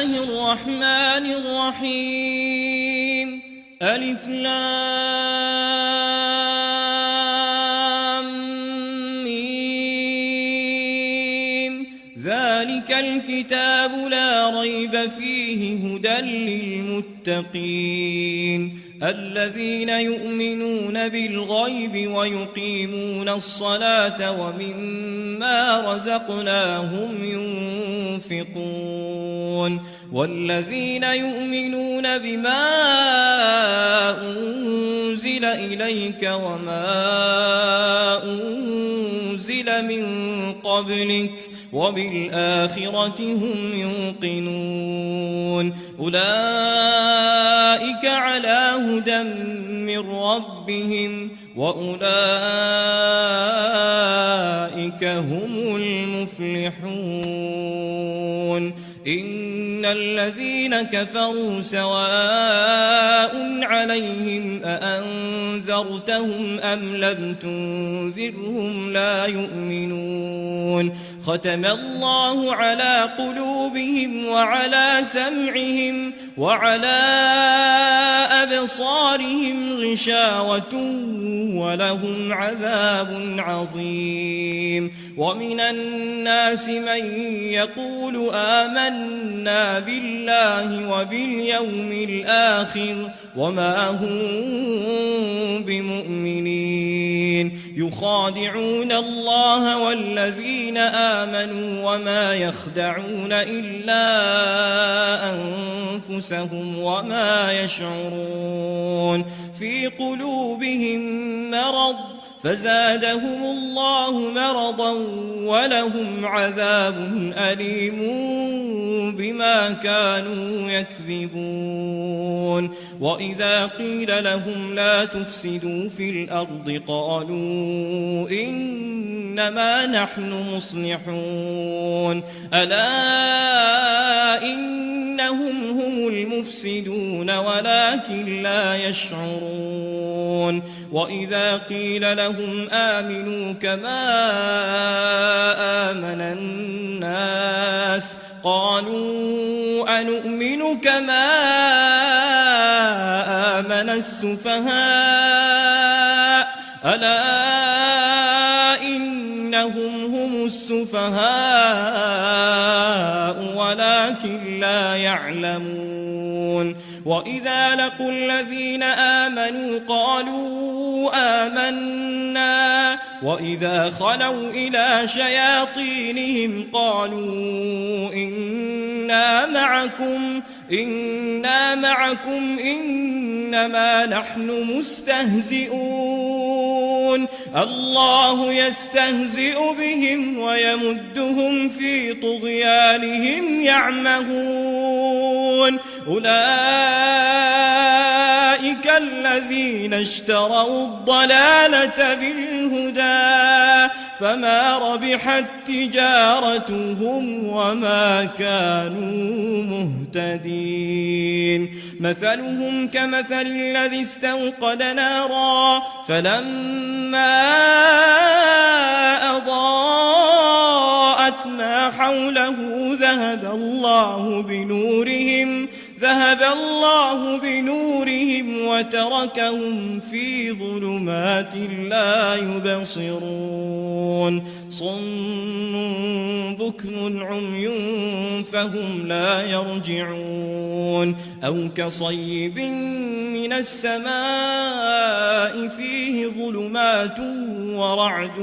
الله الرحمن الرحيم ألف لام ميم ذلك الكتاب لا ريب فيه هدى للمتقين الذين يؤمنون بالغيب ويقيمون الصلاة ومما رزقناهم ينفقون والذين يؤمنون بما أنزل إليك وما أنزل من قبلك وبالآخرة هم يوقنون أولئك على هدى من ربهم وأولئك هم المفلحون إن الذين كفروا سواء عليهم أأنذرتهم أم لم تنذرهم لا يؤمنون ختم الله على قلوبهم وعلى سمعهم وعلى أبصارهم غشاوة ولهم عذاب عظيم ومن الناس من يقول آمنا بالله وباليوم الآخر وما هم بمؤمنين يخادعون الله والذين آمنوا وما يخدعون إلا أنفسهم وما يشعرون في قلوبهم مرض فزادهم الله مرضا ولهم عذاب أليم بما كانوا يكذبون وإذا قيل لهم لا تفسدوا في الأرض قالوا إنما نحن مصلحون ألا إنهم هم المفسدون ولكن لا يشعرون وإذا قيل لهم آمنوا كما آمن الناس قالوا أنؤمن كما آمن السفهاء ألا إنهم هم السفهاء ولكن لا يعلمون وإذا لقوا الذين آمنوا قالوا آمنا وإذا خلوا إلى شياطينهم قالوا إنا معكم إنما نحن مستهزئون الله يستهزئ بهم ويمدهم في طغيانهم يعمهون أولئك الذين اشتروا الضلالة بالهدى فما ربحت تجارتهم وما كانوا مهتدين مثلهم كمثل الذي استوقد نارا فلما أضاءت ما حوله ذهب الله بنورهم وتركهم في ظلمات لا يبصرون صم بكم عمي فهم لا يرجعون أو كصيب من السماء فيه ظلمات ورعد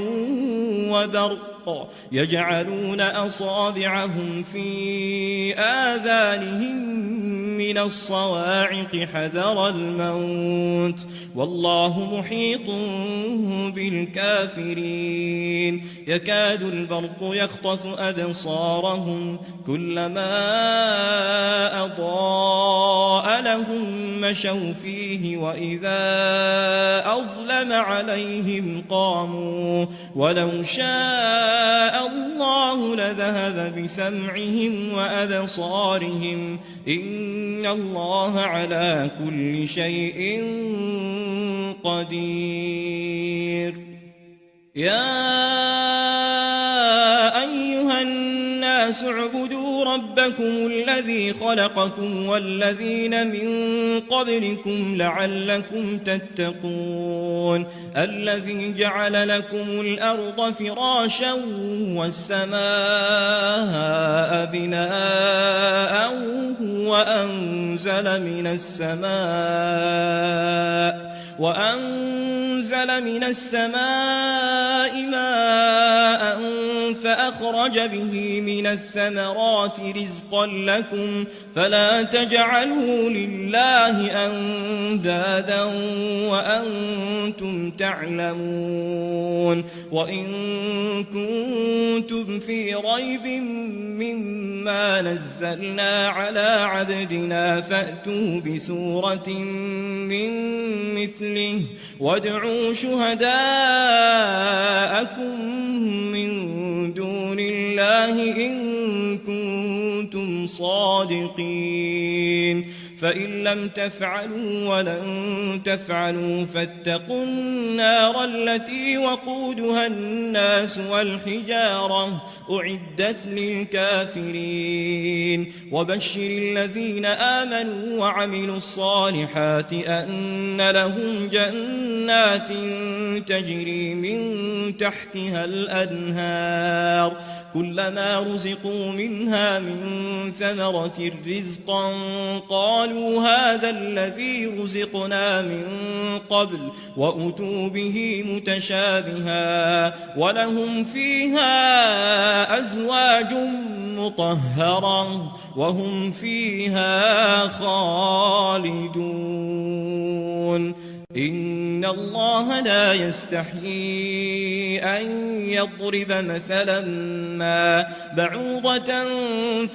وبرق يجعلون أصابعهم في آذانهم من الصواعق حذر الموت والله محيط بالكافرين يكاد البرق يخطف أبصارهم كلما أضاء لهم مشوا فيه وإذا أظلم عليهم قاموا ولو شاء الله لذهب بسمعهم وأبصارهم إن الله على كل شيء قدير يا أيها الناس الناس اعبدوا ربكم الذي خلقكم والذين من قبلكم لعلكم تتقون الذي جعل لكم الأرض فراشا والسماء بناء وأنزل من السماء ماء فأخرج به من الثمرات رزقا لكم فلا تجعلوا لله أندادا وأنتم تعلمون وإن كنتم في ريب مما نزلنا على عبدنا فأتوا بسورة من مثله وادعوا شهداءكم من دون الله إن كنتم صادقين فإن لم تفعلوا ولن تفعلوا فاتقوا النار التي وقودها الناس والحجارة أعدت للكافرين وبشر الذين آمنوا وعملوا الصالحات أن لهم جنات تجري من تحتها الأنهار كلما رزقوا منها من ثمرة رزقا قالوا هذا الذي رزقنا من قبل وأتوا به متشابها ولهم فيها أزواج مطهرة وهم فيها خالدون إن الله لا يستحيي أن يضرب مثلا ما بعوضة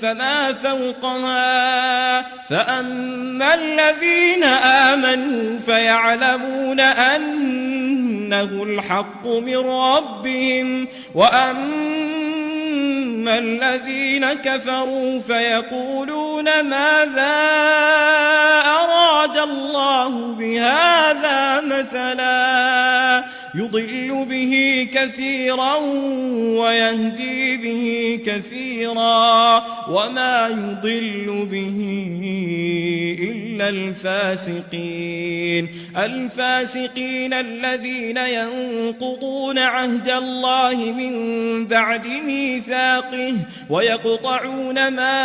فما فوقها فأما الذين آمنوا فيعلمون أنه الحق من ربهم وأما الذين كفروا فيقولون ماذا أراد الله بهذا مثلا يضل به كثيرا ويهدي به كثيرا وما يضل به إلا الفاسقين الذين ينقضون عهد الله من بعد ميثاقه ويقطعون ما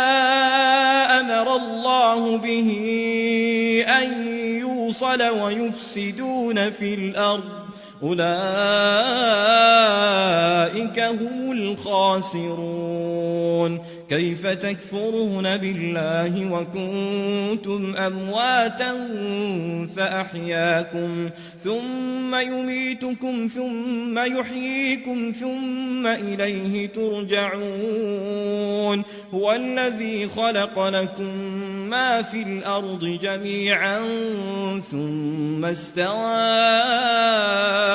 أمر الله به أن يوصل ويفسدون في الأرض أولئك هم الخاسرون كيف تكفرون بالله وكنتم أمواتا فأحياكم ثم يميتكم ثم يحييكم ثم إليه ترجعون هو الذي خلق لكم ما في الأرض جميعا ثم استوى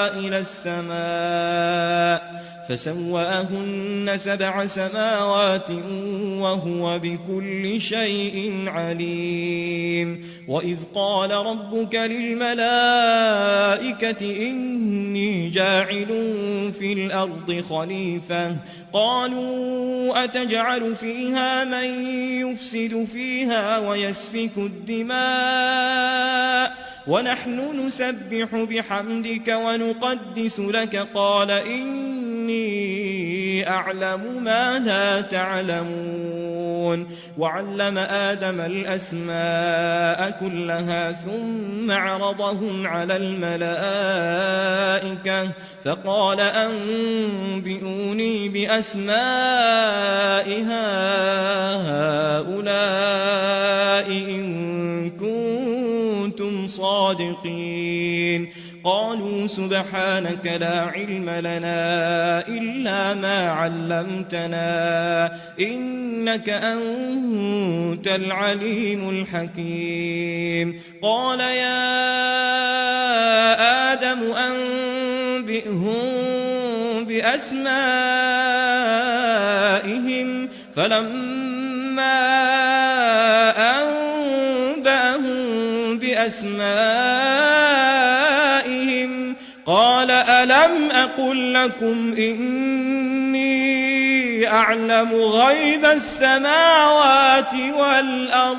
إلى السماء فسواهن 7 سماوات وهو بكل شيء عليم وإذ قال ربك للملائكة إني جاعل في الأرض خليفة قالوا أتجعل فيها من يفسد فيها ويسفك الدماء ونحن نسبح بحمدك ونقدس لك قال إني أعلم ما لا تعلمون وعلم آدم الأسماء كلها ثم عرضهم على الملائكة فقال أنبئوني بأسماء هؤلاء إن كنتم صادقين قالوا سبحانك لا علم لنا إلا ما علمتنا إنك أنت العليم الحكيم قال يا آدم أنبئهم بأسمائهم فلما أنبأهم بأسمائهم قال ألم أقل لكم إني أعلم غيب السماوات والأرض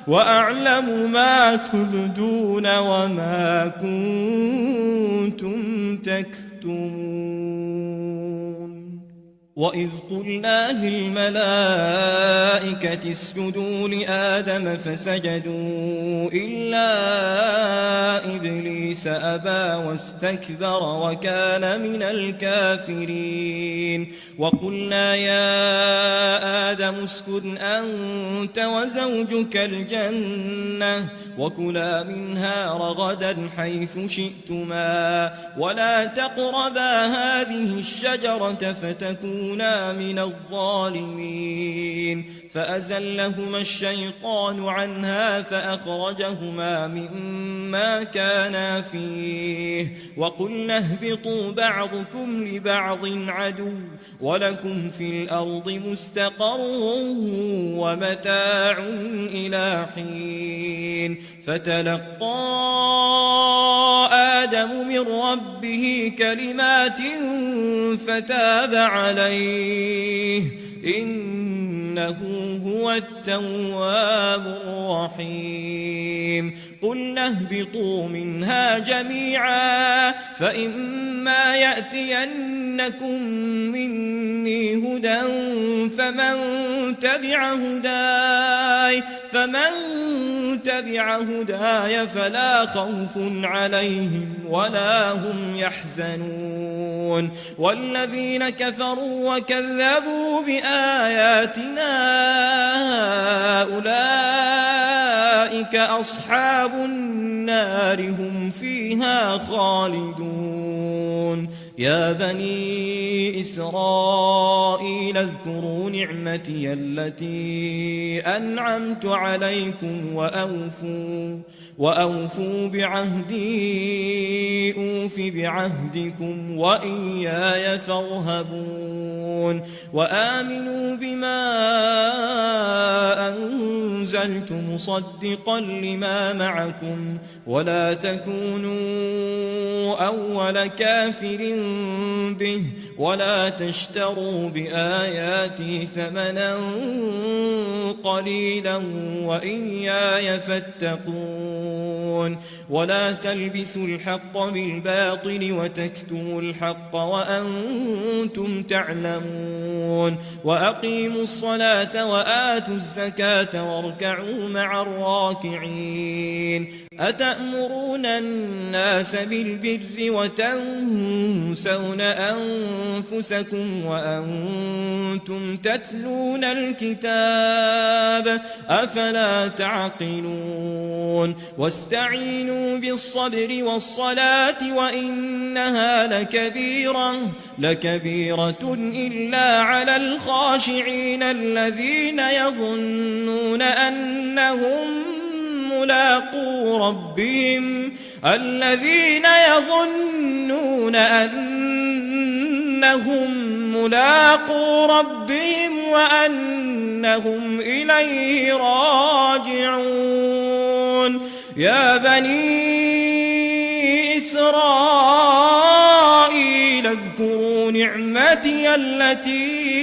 وأعلم ما تبدون وما كنتم تكتمون وإذ قلنا للملائكة اسجدوا لآدم فسجدوا إلا إبليس أبى واستكبر وكان من الكافرين وقلنا يا آدم اسكن أنت وزوجك الجنة وكلا منها رغدا حيث شئتما ولا تقربا هذه الشجرة فتكونا من الظالمين فأزلهما الشيطان عنها فأخرجهما مما كانا فيه وقلنا اهبطوا بعضكم لبعض عدو ولكم في الأرض مستقر ومتاع إلى حين فتلقى آدم من ربه كلمات فتاب عليه إنه هو التواب الرحيم قلنا اهبطوا منها جميعا فإما يأتينكم مني هدى فمن تبع هداي فلا خوف عليهم ولا هم يحزنون والذين كفروا وكذبوا بآياتنا أولئك أصحاب النار هم فيها خالدون يا بني إسرائيل اذكروا نعمتي التي أنعمت عليكم وأوفوا بعهدي أوف بعهدكم وإياي فارهبون وآمنوا بما أنزلت مصدقا لما معكم ولا تكونوا أول كافر به ولا تشتروا بآياتي ثمنا قليلا وإياي فاتقون ولا تلبسوا الحق بالباطل وتكتموا الحق وأنتم تعلمون وأقيموا الصلاة وآتوا الزكاة واركعوا مع الراكعين أتأمرون الناس بالبر وتنسون أنفسكم وأنتم تتلون الكتاب أفلا تعقلون واستعينوا بالصبر والصلاة وإنها لكبيرة إلا على الخاشعين الذين يظنون أنهم ملاقو ربهم وأنهم إليه راجعون يا بني إسرائيل اذكروا نعمتي التي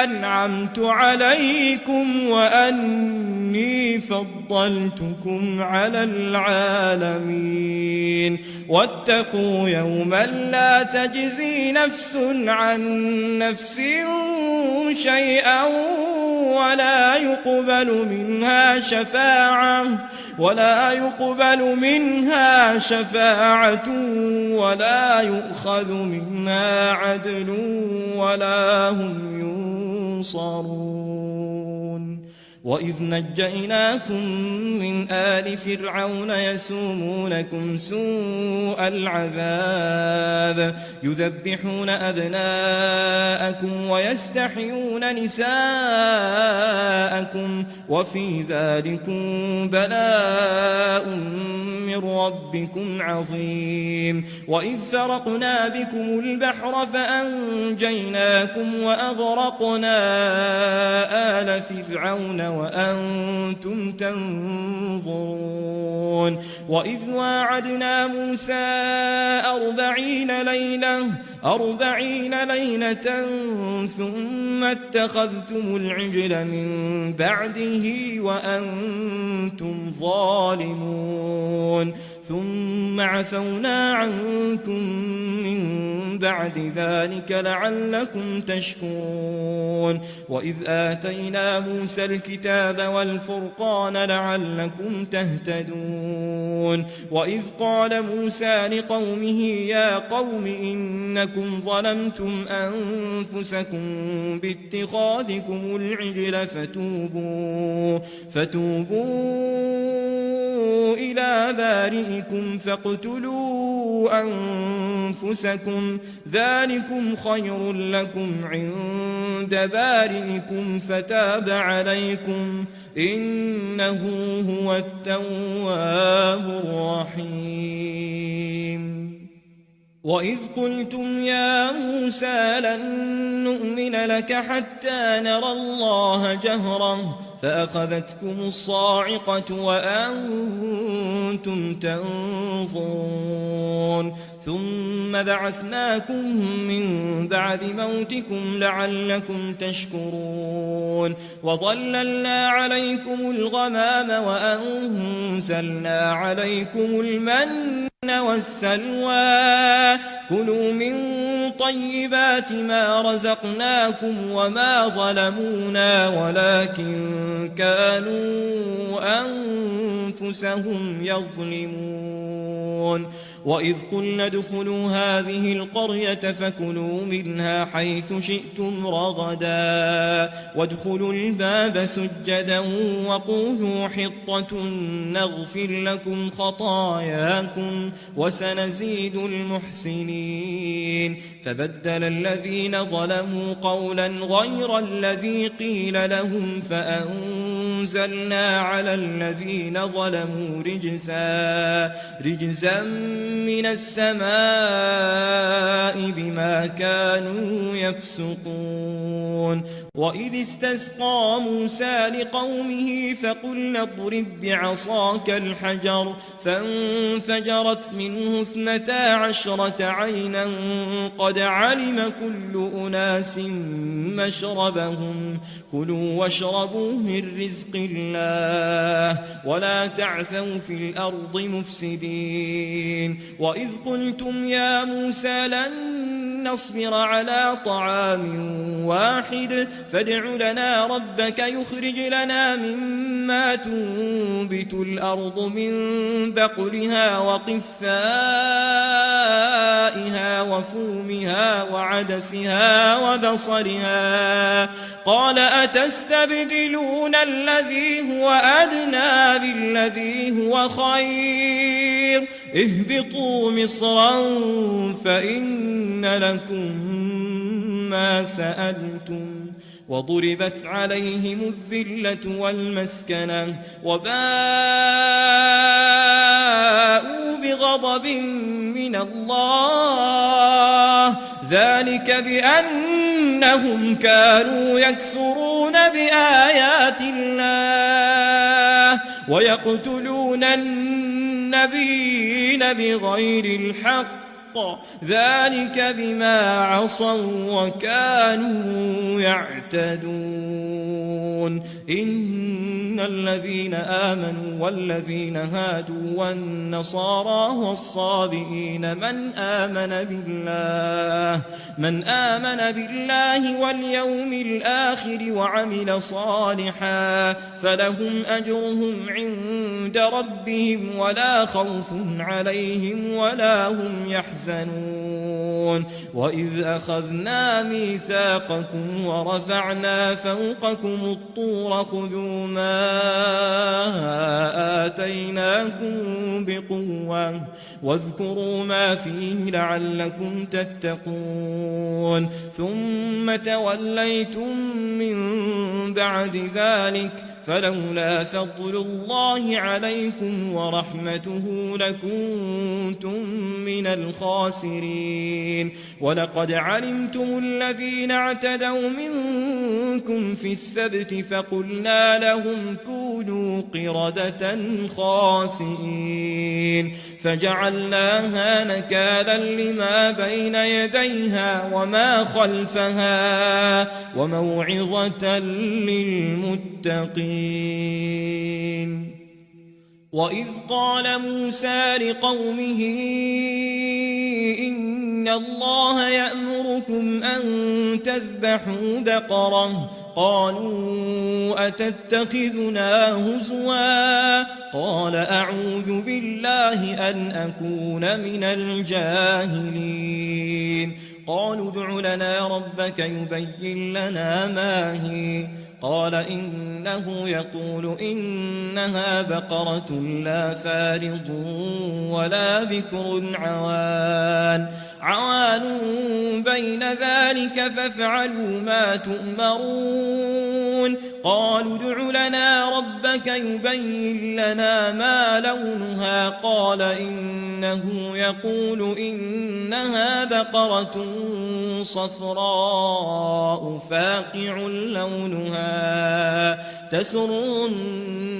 أنعمت عليكم وأني فضلتكم على العالمين واتقوا يوما لا تجزي نفس عن نفس شيئا ولا يقبل منها شفاعة ولا يؤخذ منها عدل ولا هم ينصرون وإذ نجيناكم من آل فرعون يسومونكم سوء العذاب يذبحون أبناءكم ويستحيون نساءكم وفي ذلكم بلاء من ربكم عظيم وإذ فرقنا بكم البحر فأنجيناكم وأغرقنا آل فرعون وأنتم تنظرون وإذ واعدنا موسى 40 ليلة ثم اتخذتم العجل من بعده وأنتم ظالمون ثم عفونا عنكم من بعد ذلك لعلكم تشكرون وإذ آتينا موسى الكتاب والفرقان لعلكم تهتدون وإذ قال موسى لقومه يا قوم إنكم ظلمتم أنفسكم باتخاذكم العجل فتوبوا إلى بارئكم فاقتلوا أنفسكم ذلكم خير لكم عند بارئكم فتاب عليكم إنه هو التواب الرحيم وإذ قلتم يا موسى لن نؤمن لك حتى نرى الله جهرة فأخذتكم الصاعقة وأنتم تنظرون ثم بعثناكم من بعد موتكم لعلكم تشكرون وظللنا عليكم الغمام وأنزلنا عليكم المن والسلوى كلوا من طيبات ما رزقناكم وما ظلمونا ولكن كانوا أنفسهم يظلمون وإذ قلنا ادخلوا هذه القرية فكلوا منها حيث شئتم رغدا وادخلوا الباب سجدا وقولوا حطة نغفر لكم خطاياكم وسنزيد المحسنين فبدل الذين ظلموا قولا غير الذي قيل لهم فأنزلنا على الذين ظلموا رجزا من السماء بما كانوا يفسقون وإذ استسقى موسى لقومه فقلنا اضرب بعصاك الحجر فانفجرت منه 12 عينا قد علم كل أناس مشربهم كلوا واشربوا من رزق الله ولا تعثوا في الأرض مفسدين وإذ قلتم يا موسى لن نصبر على طعام واحد فادع لنا ربك يخرج لنا مما تنبت الأرض من بقلها وقثائها وفومها وعدسها وبصلها قال أتستبدلون الذي هو أدنى بالذي هو خير اهبطوا مصرا فإن لكم ما سألتم وضربت عليهم الذلة والمسكنة وباءوا بغضب من الله ذلك بأنهم كانوا يكفرون بآيات الله ويقتلون النبيين بغير الحق ذلك بما عصوا وكانوا يعتدون إن الذين آمنوا والذين هادوا والنصارى والصابئين من آمن بالله واليوم الآخر وعمل صالحا فلهم أجرهم عند ربهم ولا خوف عليهم ولا هم يحزنون وإذ أخذنا ميثاقكم ورفعنا فوقكم الطور خذوا ما آتيناكم بقوة واذكروا ما فيه لعلكم تتقون ثم توليتم من بعد ذلك فلولا فضل الله عليكم ورحمته لكنتم من الخاسرين ولقد علمتم الذين اعتدوا منكم في السبت فقلنا لهم كونوا قردة خاسئين فجعلناها نكالا لما بين يديها وما خلفها وموعظة للمتقين. وإذ قال موسى لقومه إن الله يأمركم أن تذبحوا بقرة قالوا أتتخذنا هزوا قال أعوذ بالله أن أكون من الجاهلين قالوا ادع لنا ربك يبين لنا ما هي قال إنه يقول إنها بقرة لا فارض ولا بكر عوان بين ذلك فافعلوا ما تؤمرون قالوا ادع لنا ربك يبين لنا ما لونها قال إنه يقول إنها بقرة صفراء فاقع لونها تسر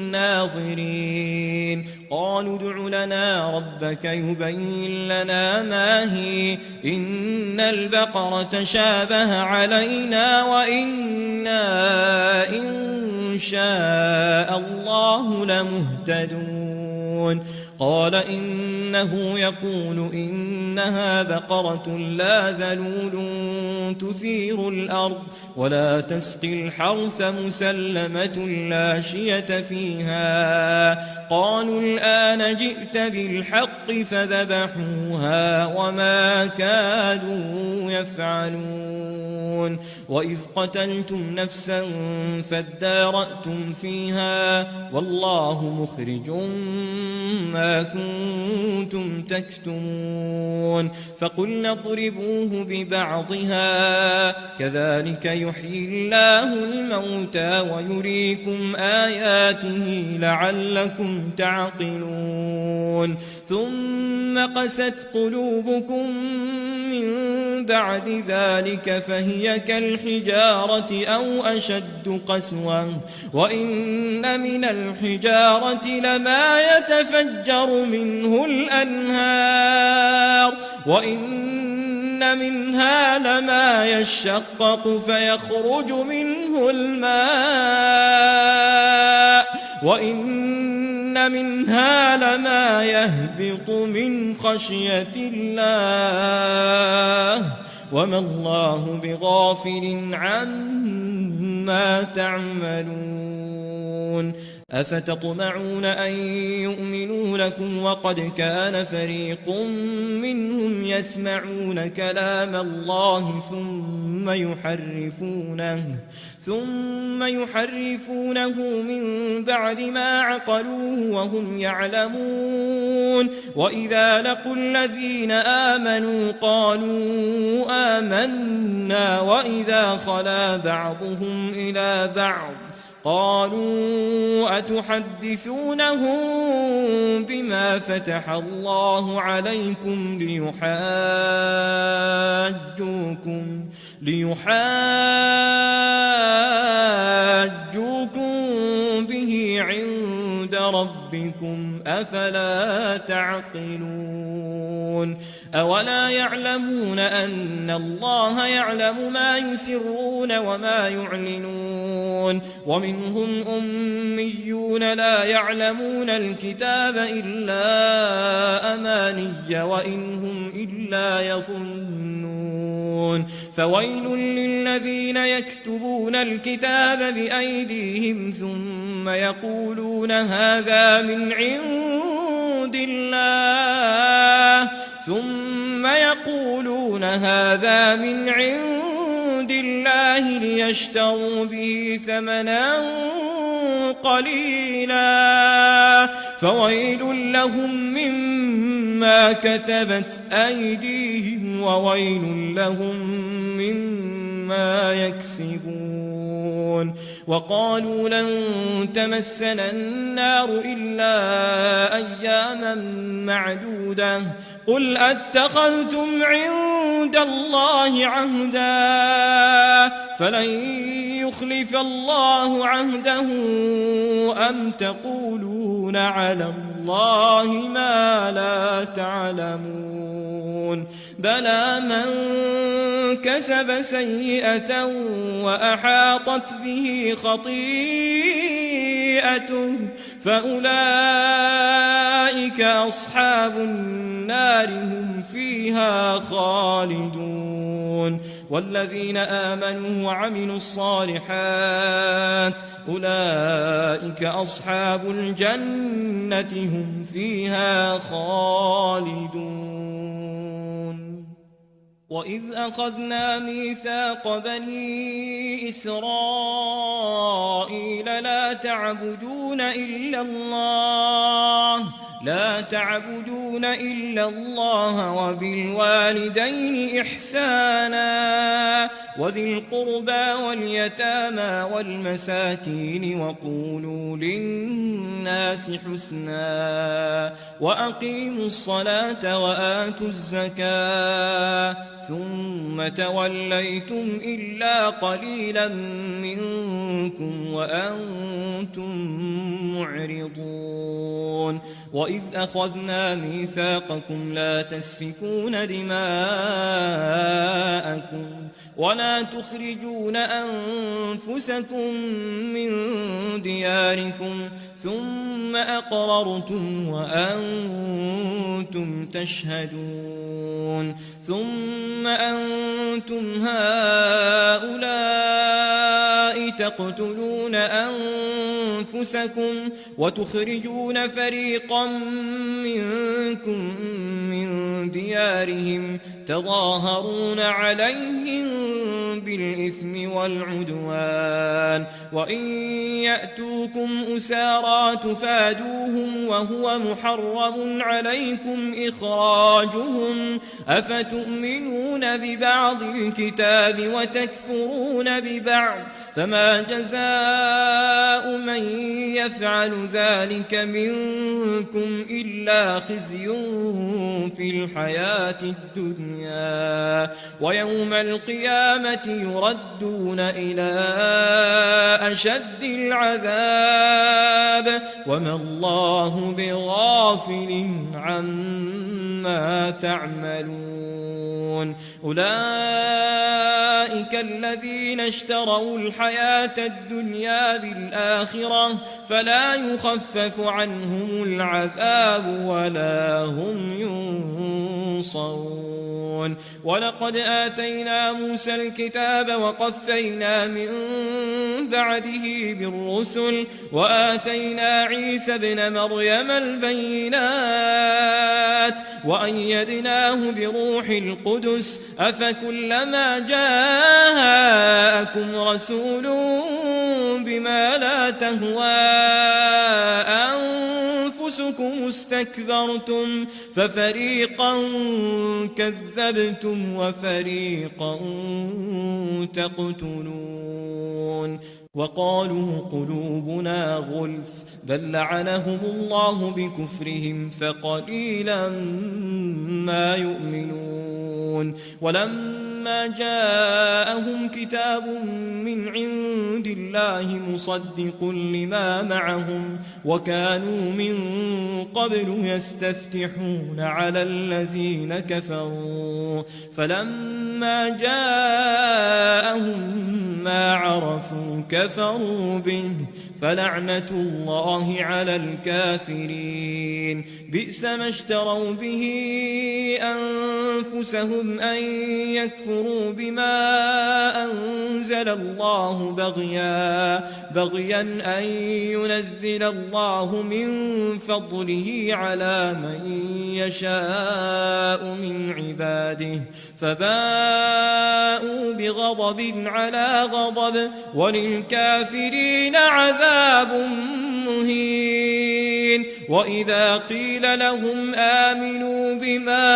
الناظرين قالوا ادع لنا ربك يبين لنا ما هي إن البقرة شابه علينا وإنا إن شاء الله لمهتدون قال إنه يقول إنها بقرة لا ذلول تثير الأرض ولا تسقي الحرث مسلمة لا شية فيها قالوا الآن جئت بالحق فذبحوها وما كادوا يفعلون وإذ قتلتم نفسا فادارأتم فيها والله مخرج ما كنتم تكتمون فقلنا اضربوه ببعضها كذلك يحيي الله الموتى ويريكم آياته لعلكم تعقلون ثم قست قلوبكم من بعد ذلك فهي كالحجارة أو أشد قسوة وإن من الحجارة لما يتفجر منه الأنهار وإن منها لما يشقق فيخرج منه الماء وإن منها لما يهبط من خشية الله وما الله بغافل عما تعملون أفتطمعون أن يؤمنوا لكم وقد كان فريق منهم يسمعون كلام الله ثم يحرفونه من بعد ما عقلوه وهم يعلمون وإذا لقوا الذين آمنوا قالوا آمنا وإذا خلا بعضهم إلى بعض قالوا أتحدثونهم بما فتح الله عليكم ليحاجوكم به عند ربكم أفلا تعقلون أولا يعلمون أن الله يعلم ما يسرون وما يعلنون ومنهم أميون لا يعلمون الكتاب إلا أماني وإن هم إلا يظنون فويل للذين يكتبون الكتاب بأيديهم ثم يقولون هذا من عند الله ليشتروا به ثمنا قليلا فويل لهم مما كتبت أيديهم وويل لهم مما يكسبون وقالوا لن تمسنا النار إلا أياما معدودة قل أتخذتم عند الله عهدا فلن يخلف الله عهده أم تقولون على الله ما لا تعلمون بلى من كسب سيئة وأحاطت به خطيئته فأولئك أصحاب النار هم فيها خالدون والذين آمنوا وعملوا الصالحات أولئك أصحاب الجنة هم فيها خالدون وإذ أخذنا ميثاق بني إسرائيل لا تعبدون إلا الله وبالوالدين إحسانا وذي القربى واليتامى والمساكين وقولوا للناس حسنا وأقيموا الصلاة وآتوا الزكاة ثم توليتم إلا قليلا منكم وأنتم معرضون وإذ أخذنا ميثاقكم لا تسفكون دماءكم ولا تخرجون أنفسكم من دياركم ثم أقررتم وأنتم تشهدون ثم أنتم هؤلاء تقتلون أنفسكم وتخرجون فريقا منكم من ديارهم تظاهرون عليهم بالإثم والعدوان وإن يأتوكم أسارى تفادوهم وهو محرم عليكم إخراجهم أفتؤمنون ببعض الكتاب وتكفرون ببعض فما جزاء من يفعل ذلك منكم إلا خزي في الحياة الدنيا ويوم القيامة يردون إلى أشد العذاب وما الله بغافل عما تعملون أولئك الذين اشتروا الحياة الدنيا بالآخرة فلا يخفف عنهم العذاب ولا هم ينصرون ولقد آتينا موسى الكتاب وقفينا من بعده بالرسل وآتينا عيسى ابن مريم البينات وأيدناه بروح القدس أفكلما جاءكم رسول بما لا تهوى أنفسكم استكبرتم ففريقا كذبتم وفريقا تقتلون وقالوا قلوبنا غلف بل لعنهم الله بكفرهم فقليلا ما يؤمنون ولما جاءهم كتاب من عند الله مصدق لما معهم وكانوا من قبل يستفتحون على الذين كفروا فلما جاءهم ما عرفوا كفروا به فلعنة الله على الكافرين بئس ما اشتروا به أنفسهم أن يكفروا بما أنزل الله بغيا أن ينزل الله من فضله على من يشاء من عباده فباءوا بغضب على غضب وللكافرين عذاب مهين وإذا قيل لهم آمنوا بما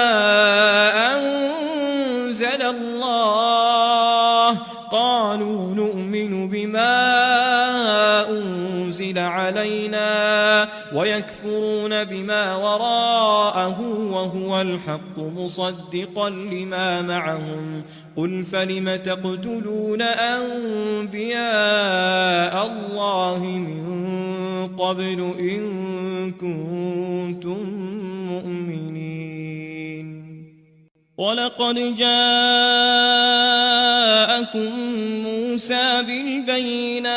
أنزل الله قالوا نؤمن بما بما أنزل علينا ويكفرون بما وراءه وهو الحق مصدقا لما معهم قل فلم تقتلون أنبياء الله من قبل إن كنتم مؤمنين ولقد جاءكم موسى بالبينات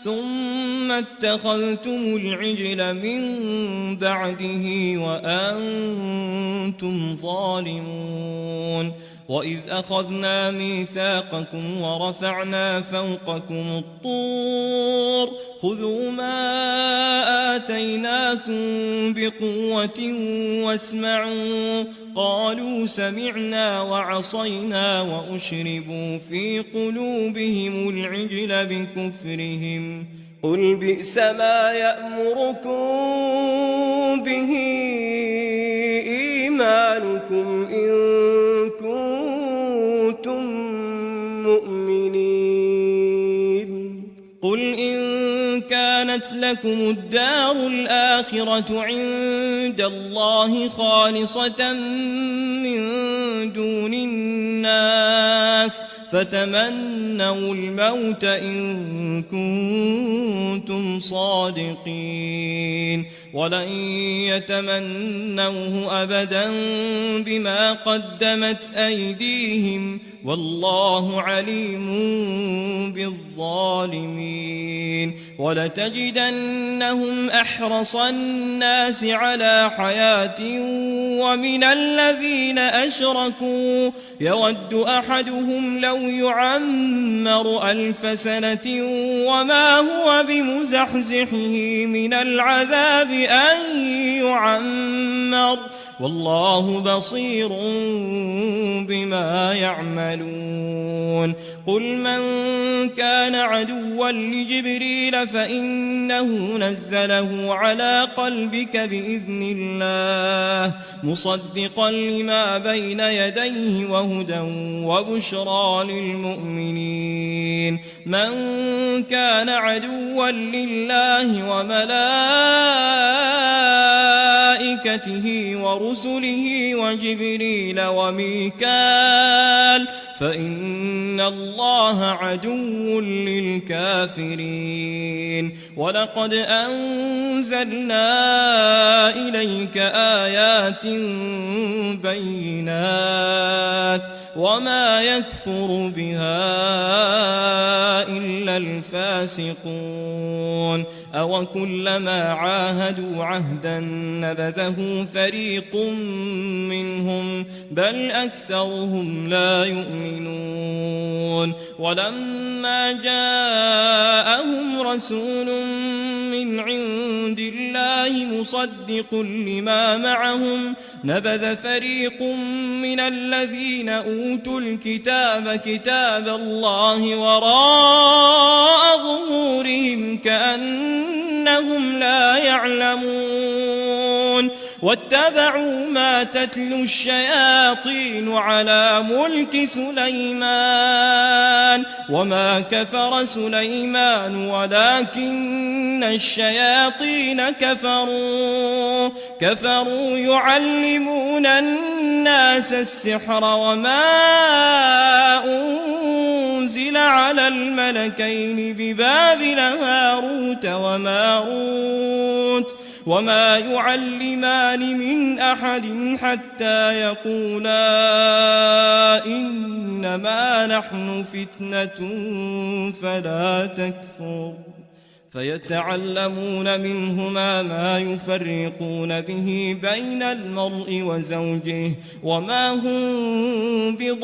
ثم اتخذتم العجل من بعده وأنتم ظالمون وإذ أخذنا ميثاقكم ورفعنا فوقكم الطور خذوا ما آتيناكم بقوة واسمعوا قالوا سمعنا وعصينا وأشربوا في قلوبهم العجل بكفرهم قل بئس ما يأمركم به إيمانكم إن كنتم مؤمنين قل إن كانت لكم الدار الآخرة عند الله خالصة من دون الناس فتمنوا الموت إن كنتم صادقين ولن يتمنوه أبدا بما قدمت أيديهم والله عليم بالظالمين ولتجدنهم أحرص الناس على حياة ومن الذين أشركوا يود أحدهم لو يعمر 1000 سنة وما هو بمزحزحه من العذاب أن يعمر والله بصير بما يعملون قل من كان عدوا لجبريل فإنه نزله على قلبك بإذن الله مصدقا لما بين يديه وهدى وبشرى للمؤمنين من كان عدوا لله وملائكته ورسله وجبريل وميكال فإن الله عدو للكافرين ولقد أنزلنا إليك آيات بينات وما يكفر بها إلا الفاسقون أو كلما عاهدوا عهدا نبذه فريق منهم بل أكثرهم لا يؤمنون ولما جاءهم رسول من عند الله مصدق لما معهم نبذ فريق من الذين أوتوا الكتاب كتاب الله وراء ظهورهم كأنهم لا يعلمون واتبعوا ما تتلو الشياطين على ملك سليمان وما كفر سليمان ولكن الشياطين كفروا يعلمون الناس السحر وما أنزل على الملكين ببابل هاروت وماروت وما يعلمان من أحد حتى يقولا إنما نحن فتنة فلا تكفر فيتعلمون منهما ما يفرقون به بين المرء وزوجه وما هم بضارين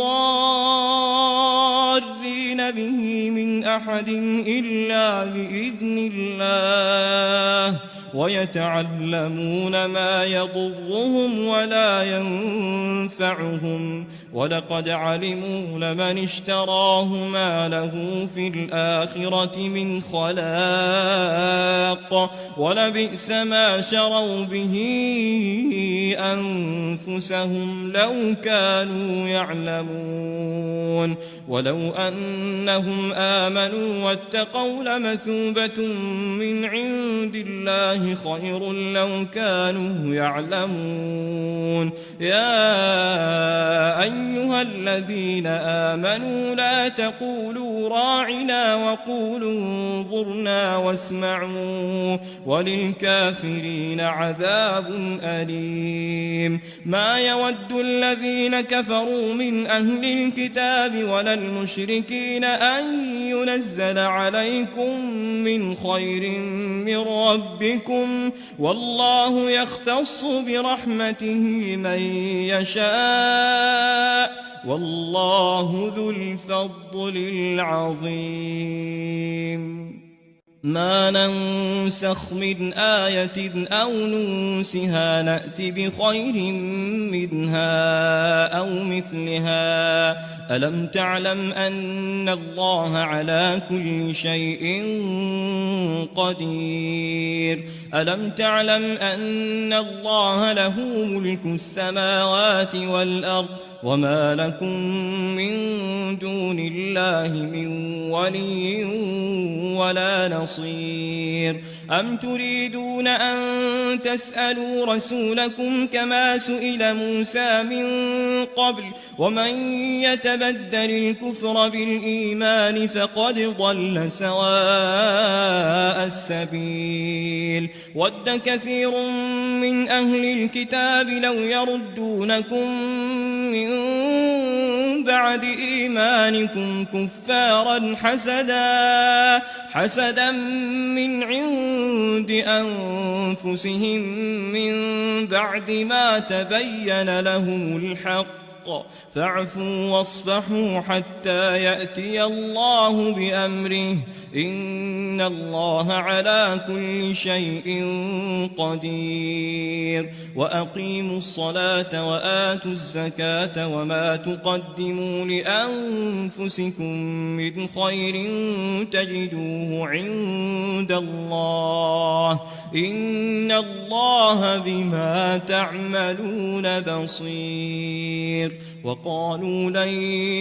به من أحد إلا بإذن الله ويتعلمون ما يضرهم ولا ينفعهم ولقد علموا لمن اشتراه ما له في الآخرة من خلاق الحق ولبئس ما شروا به أنفسهم لو كانوا يعلمون ولو أنهم آمنوا واتقوا لمثوبة من عند الله خير لو كانوا يعلمون يا أيها الذين آمنوا لا تقولوا راعنا وقولوا انظرنا واسمعوا وللكافرين عذاب أليم ما يود الذين كفروا من أهل الكتاب ولا المشركين أن ينزل عليكم من خير من ربكم والله يختص برحمته من يشاء والله ذو الفضل العظيم ما ننسخ من آية أو ننسها نأت بخير منها أو مثلها ألم تعلم أن الله على كل شيء قدير ألم تعلم أن الله له ملك السماوات والأرض وما لكم من دون الله من ولي ولا نصير أم تريدون أن تسألوا رسولكم كما سئل موسى من قبل ومن يتبدل الكفر بالإيمان فقد ضل سواء السبيل ود كثير من أهل الكتاب لو يردونكم من بعد إيمانكم كفارا حسدا من عند أنفسهم من بعد ما تبين لهم الحق فاعفوا واصفحوا حتى يأتي الله بأمره إن الله على كل شيء قدير وأقيموا الصلاة وآتوا الزكاة وما تقدموا لأنفسكم من خير تجدوه عند الله إن الله بما تعملون بصير وقالوا لن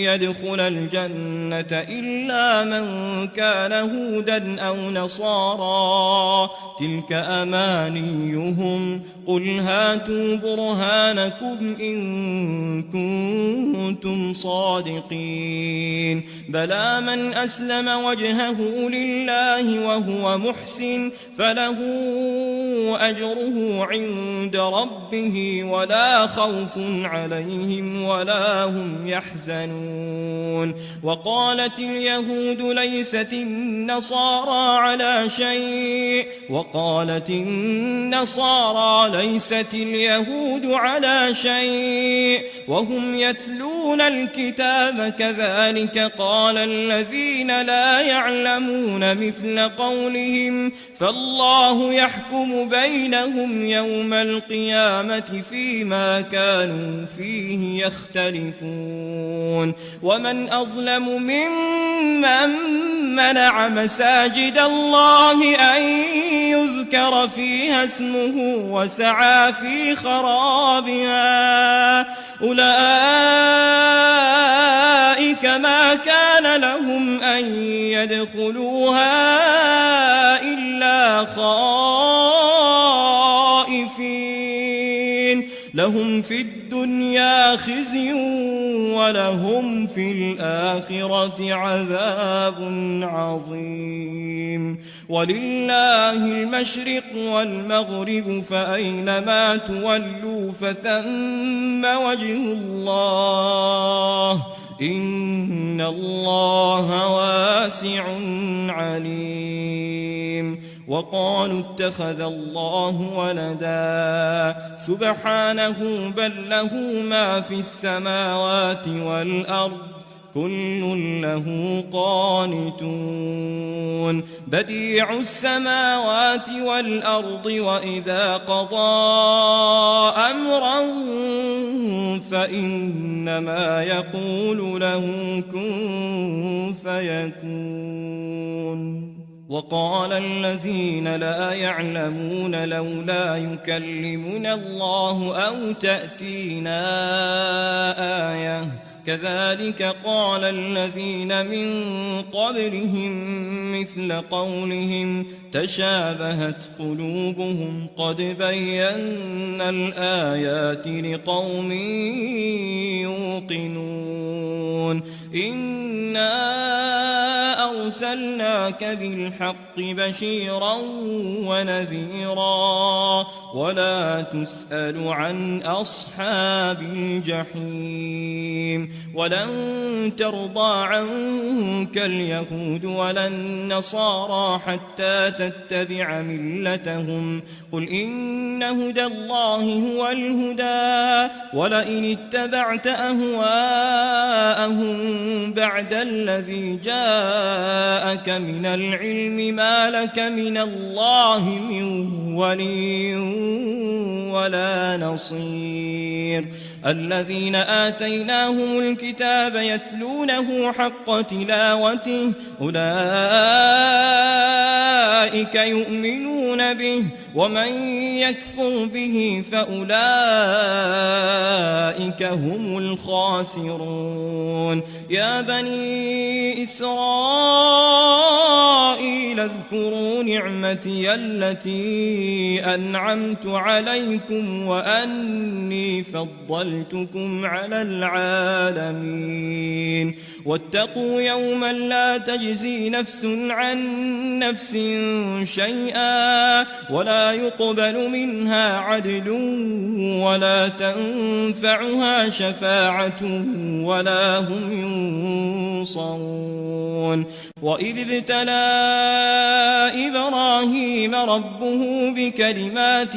يدخل الجنة إلا من كان هودا أو نصارى تلك أمانيهم قل هاتوا برهانكم إن كنتم صادقين بلى من أسلم وجهه لله وهو محسن فله أجره عند ربه ولا خوف عليهم ولا هم يحزنون وقالت اليهود ليست النصارى على شيء وقالت النصارى ليست اليهود على شيء وهم يتلون الكتاب كذلك قال الذين لا يعلمون مثل قولهم فالله يحكم بينهم يوم القيامة فيما كانوا فيه يختلفون ومن أظلم ممن منع مساجد الله أن يذكر فيها اسمه وسعى في خرابها أولئك ما كان لهم أن يدخلوها إلا خائفين لهم في الدنيا خزي ولهم في الآخرة عذاب عظيم ولله المشرق والمغرب فأينما تولوا فثم وجه الله إن الله واسع عليم وقالوا اتخذ الله ولدا سبحانه بل له ما في السماوات والأرض كل له قانتون بديع السماوات والأرض وإذا قضى أمرا فإنما يقول له كن فيكون وقال الذين لا يعلمون لولا يكلمنا الله أو تأتينا آية كذلك قال الذين من قبلهم مثل قولهم تشابهت قلوبهم قد بينا الآيات لقوم يوقنون إنا أرسلناك بالحق بشيرا ونذيرا ولا تسأل عن أصحاب الجحيم ولن ترضى عنك اليهود ولا النصارى حتى تتبع ملتهم قل إن هدى الله هو الهدى ولئن اتبعت أهواءهم بعد الذي جاءك من العلم ما لك من الله من ولي ولا نصير الذين آتيناهم الكتاب يتلونه حق تلاوته أولئك يؤمنون به ومن يكفر به فأولئك هم الخاسرون يا بني إسرائيل اذكروا نعمتي التي أنعمت عليكم وأني فضلتكم على العالمين واتقوا يوما لا تجزي نفس عن نفس شيئا ولا يقبل منها عدل ولا تنفعها شفاعة ولا هم ينصرون وإذ ابتلى إبراهيم ربه بكلمات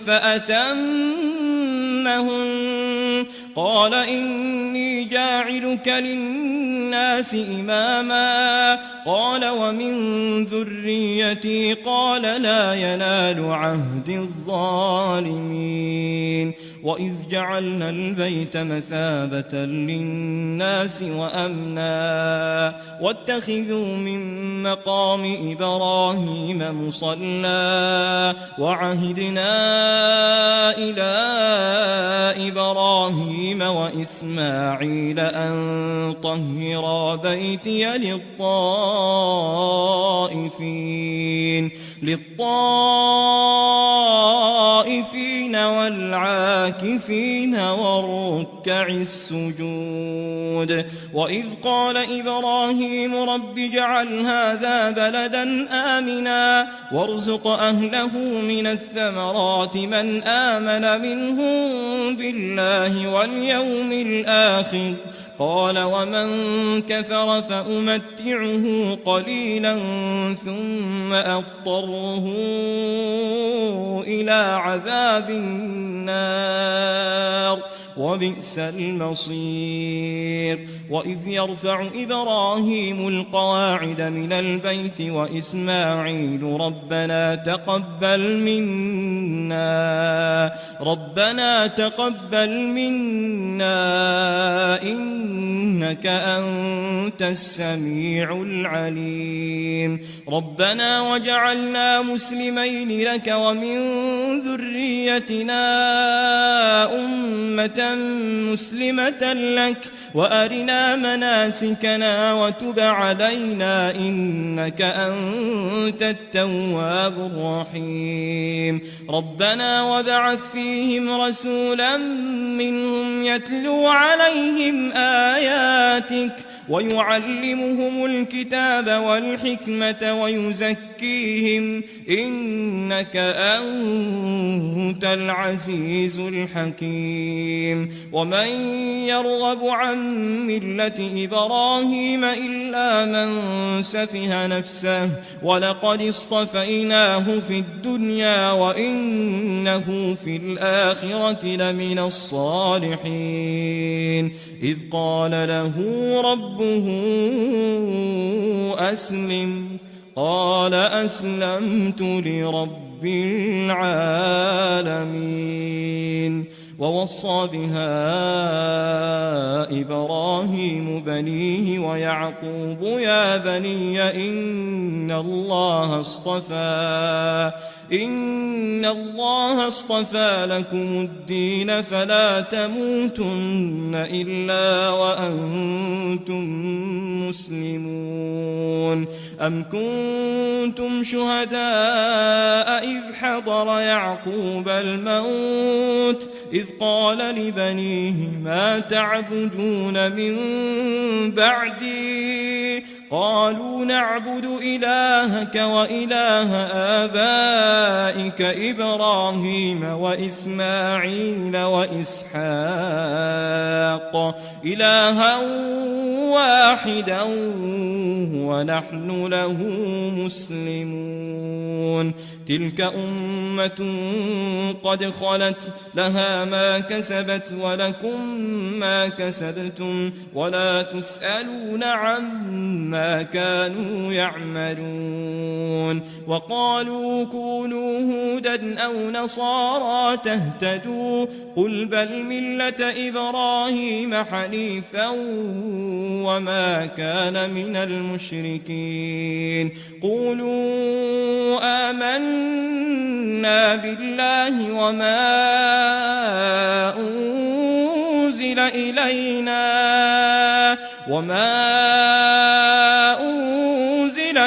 فأتمهن قال إني جاعلك للناس إماما قال ومن ذريتي قال لا ينال عهد الظالمين وإذ جعلنا البيت مثابة للناس وأمنا واتخذوا من مقام إبراهيم مصلى وعهدنا إلى إبراهيم وإسماعيل أن طهرا بيتي للطائفين والعاكفين والركع السجود وإذ قال إبراهيم رب اجعل هذا بلدا آمنا وارزق أهله من الثمرات من آمن منهم بالله واليوم الآخر قال ومن كفر فأمتعه قليلا ثم أضطره إلى عذاب النار وبئس المصير وإذ يرفع إبراهيم القواعد من البيت وإسماعيل ربنا تقبل منا إنك أنت السميع العليم ربنا وجعلنا مسلمين لك ومن ذريتنا أمة مسلمة لك وأرنا مناسكنا وتب علينا إنك أنت التواب الرحيم ربنا وابعث فيهم رسولا منهم يتلو عليهم آياتك ويعلمهم الكتاب والحكمة ويزكيهم إنك أنت العزيز الحكيم ومن يرغب عن ملة إبراهيم إلا من سفه نفسه ولقد اصطفيناه في الدنيا وإنه في الآخرة لمن الصالحين إذ قال له ربه أسلم قال أسلمت لرب العالمين ووصى بها إبراهيم بنيه ويعقوب يا بني إن الله اصطفى لكم الدين فلا تموتن إلا وأنتم مسلمون أم كنتم شهداء إذ حضر يعقوب الموت إذ قال لبنيه ما تعبدون من بعدي قالوا نعبد إلهك وإله آبائك إبراهيم وإسماعيل وإسحاق إلها واحدا ونحن له مسلمون تلك أمة قد خلت لها ما كسبت ولكم ما كسبتم ولا تسألون عما كانوا يعملون وقالوا كونوا هودا أو نصارى تهتدوا قل بل ملة إبراهيم حنيفا وما كان من المشركين قولوا آمنا بالله وما أنزل إلينا وما أنزل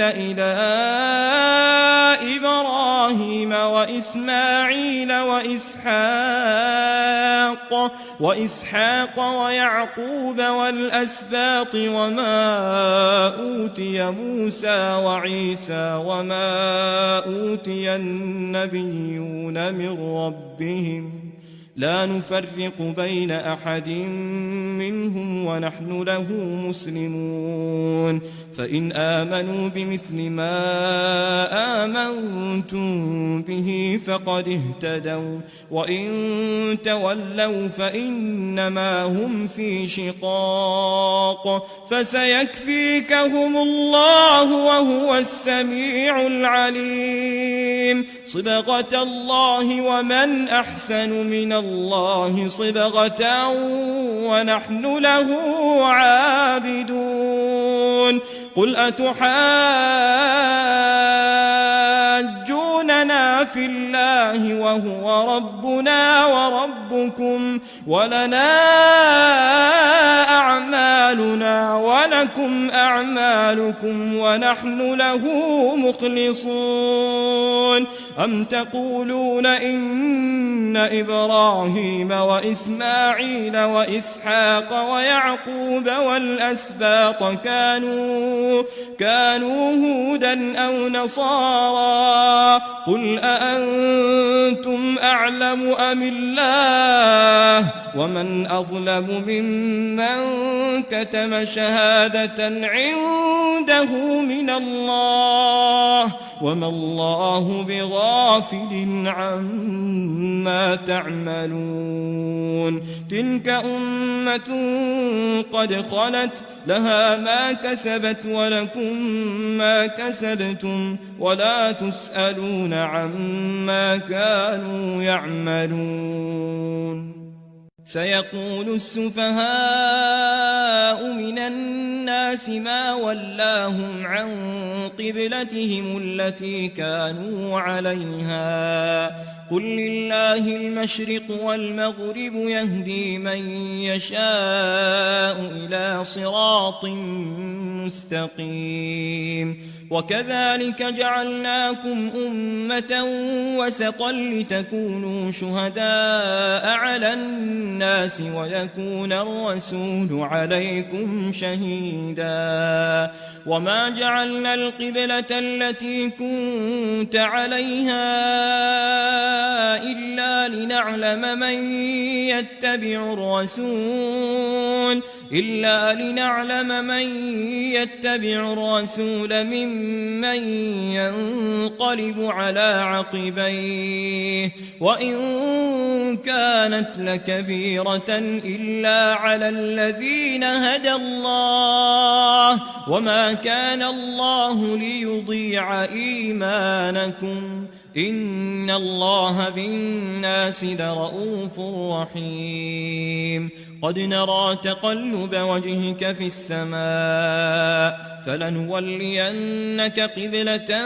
إلى إبراهيم وإسماعيل وإسحاق ويعقوب والأسباط وما أوتي موسى وعيسى وما أوتي النبيون من ربهم لا نفرق بين أحد منهم ونحن له مسلمون فإن آمنوا بمثل ما آمنتم به فقد اهتدوا وإن تولوا فإنما هم في شقاق فسيكفيكهم الله وهو السميع العليم صبغة الله ومن أحسن من الله صبغة ونحن له عابدون قل أتحاجوننا في الله وهو ربنا وربكم ولنا أعمالنا ولكم أعمالكم ونحن له مخلصون أم تقولون إن إبراهيم وإسماعيل وإسحاق ويعقوب والأسباط كانوا هودا أو نصارى قل أأنتم أعلم أم الله ومن أظلم ممن كتم شهادة عنده من الله وما الله بغافل عما تعملون تلك أمة قد خلت لها ما كسبت ولكم ما كسبتم ولا تسألون عما كانوا يعملون سيقول السفهاء من الناس ما ولاهم عن قبلتهم التي كانوا عليها قل لله المشرق والمغرب يهدي من يشاء إلى صراط مستقيم وكذلك جعلناكم أمة وسطا لتكونوا شهداء على الناس ويكون الرسول عليكم شهيدا وما جعلنا القبلة التي كنت عليها إلا لنعلم من يتبع الرسول ممن ينقلب على عقبيه وإن كانت لكبيرة إلا على الذين هدى الله وما كان الله ليضيع إيمانكم إن الله بالناس لرءوف رحيم قد نرى تقلب وجهك في السماء فلنولينك قبلة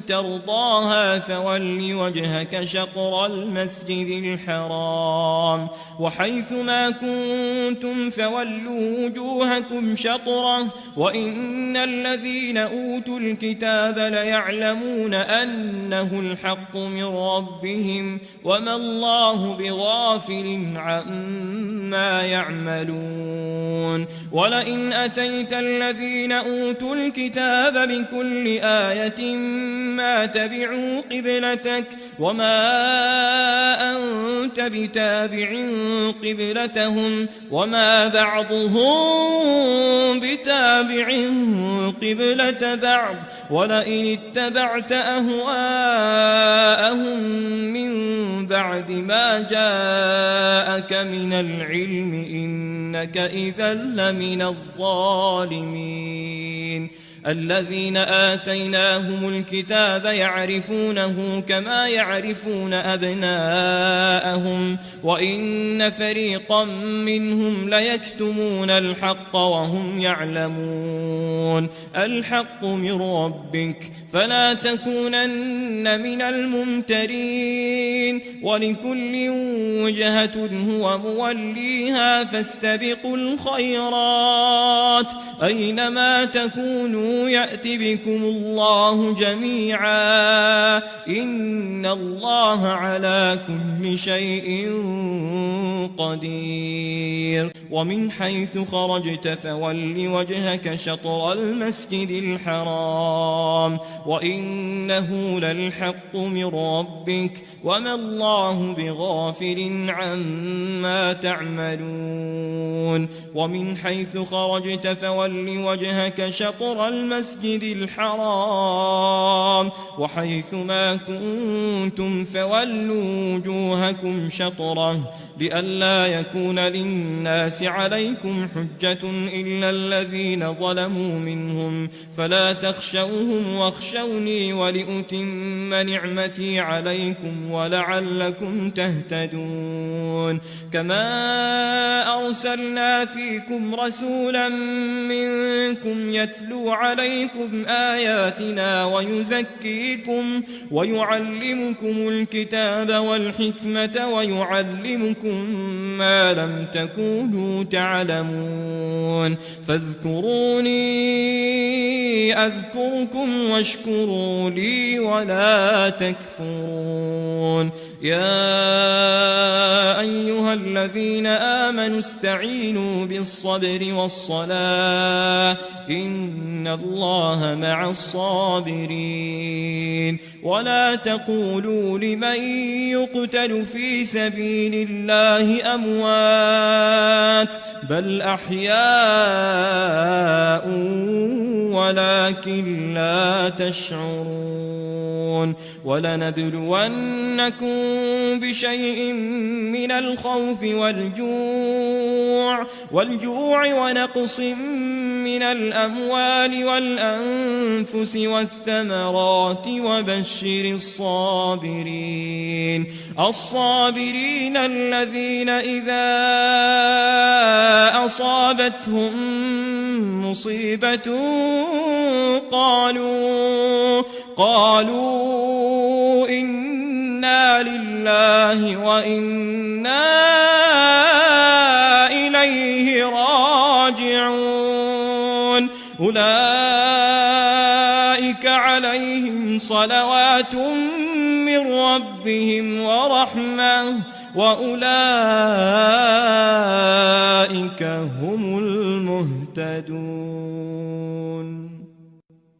ترضاها فول وجهك شطر المسجد الحرام وحيث ما كنتم فولوا وجوهكم شطره وإن الذين أوتوا الكتاب ليعلمون أنه الحق من ربهم وما الله بغافل عما يعملون ولئن أتيت الذين أوتوا الكتاب بكل آية ما تبعوا قبلتك وما أنت بتابع قبلتهم وما بعضهم بتابع قبلة بعض ولئن اتبعت أهواءهم من بعد ما جاءك من العلم إنك إذا لمن الظالمين الذين آتيناهم الكتاب يعرفونه كما يعرفون أبناءهم وإن فريقا منهم ليكتمون الحق وهم يعلمون الحق من ربك فلا تكونن من الممترين ولكل وجهة هو موليها فاستبقوا الخيرات أينما تكونوا يأت بكم الله جميعا إن الله على كل شيء قدير ومن حيث خرجت فول وجهك شطر المسجد الحرام وإنه للحق من ربك وما الله بغافل عما تعملون ومن حيث خرجت فول وجهك شطر المسجد الحرام وحيث ما كنتم فولوا وجوهكم شطره لئلا يكون للناس عليكم حجة إلا الذين ظلموا منهم فلا تخشوهم واخشوني ولأتم نعمتي عليكم ولعلكم تهتدون كما أرسلنا فيكم رسولا منكم يتلو عليكم آياتنا ويزكيكم ويعلمكم الكتاب والحكمة ويعلمكم ما لم تكونوا تعلمون فاذكروني أذكركم واشكروا لي ولا تكفرون يا أيها الذين آمنوا استعينوا بالصبر والصلاة إن الله مع الصابرين ولا تقولوا لمن يقتل في سبيل الله أموات بل أحياء ولكن لا تشعرون ولنبلونكم بشيء من الخوف والجوع ونقص من الأموال والأنفس والثمرات وبشر الصابرين الذين إذا أصابتهم مصيبة قالوا إنا لله وإنا إليه راجعون أولئك عليهم صلوات من ربهم ورحمة وأولئك هم المهتدون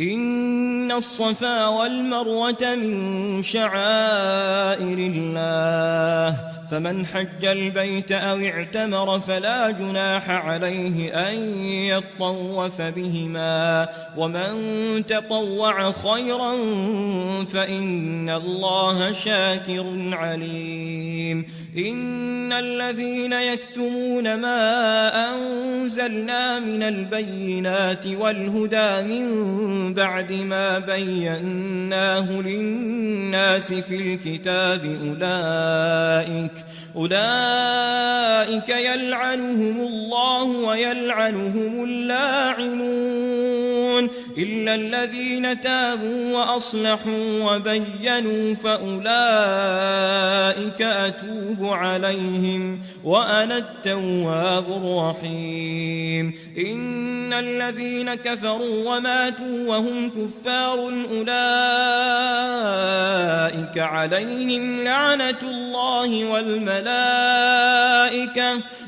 إن الصفا والمروة من شعائر الله فمن حج البيت أو اعتمر فلا جناح عليه أن يطوف بهما ومن تطوع خيرا فإن الله شاكر عليم إن الذين يكتمون ما أنزلنا من البينات والهدى من بعد ما بيناه للناس في الكتاب أولئك يلعنهم الله ويلعنهم اللاعنون إلا الذين تابوا وأصلحوا وبينوا فأولئك أتوب عليهم وأنا التواب الرحيم إن الذين كفروا وماتوا وهم كفار أولئك عليهم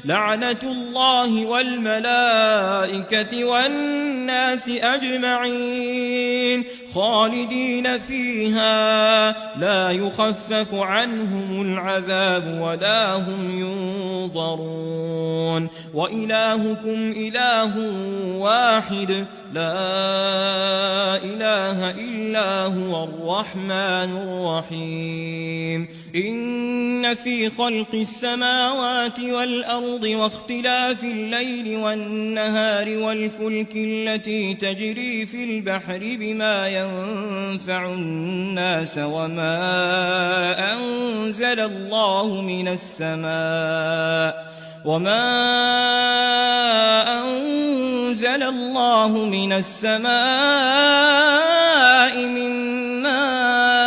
لعنة الله والملائكة والناس أجمعين خالدين فيها لا يخفف عنهم العذاب ولا هم ينظرون وإلهكم إله واحد لا إله إلا هو الرحمن الرحيم إن في خلق السماوات والأرض واختلاف الليل والنهار والفلك التي تجري في البحر بما ينفع الناس وما أنزل الله من السماء من ماء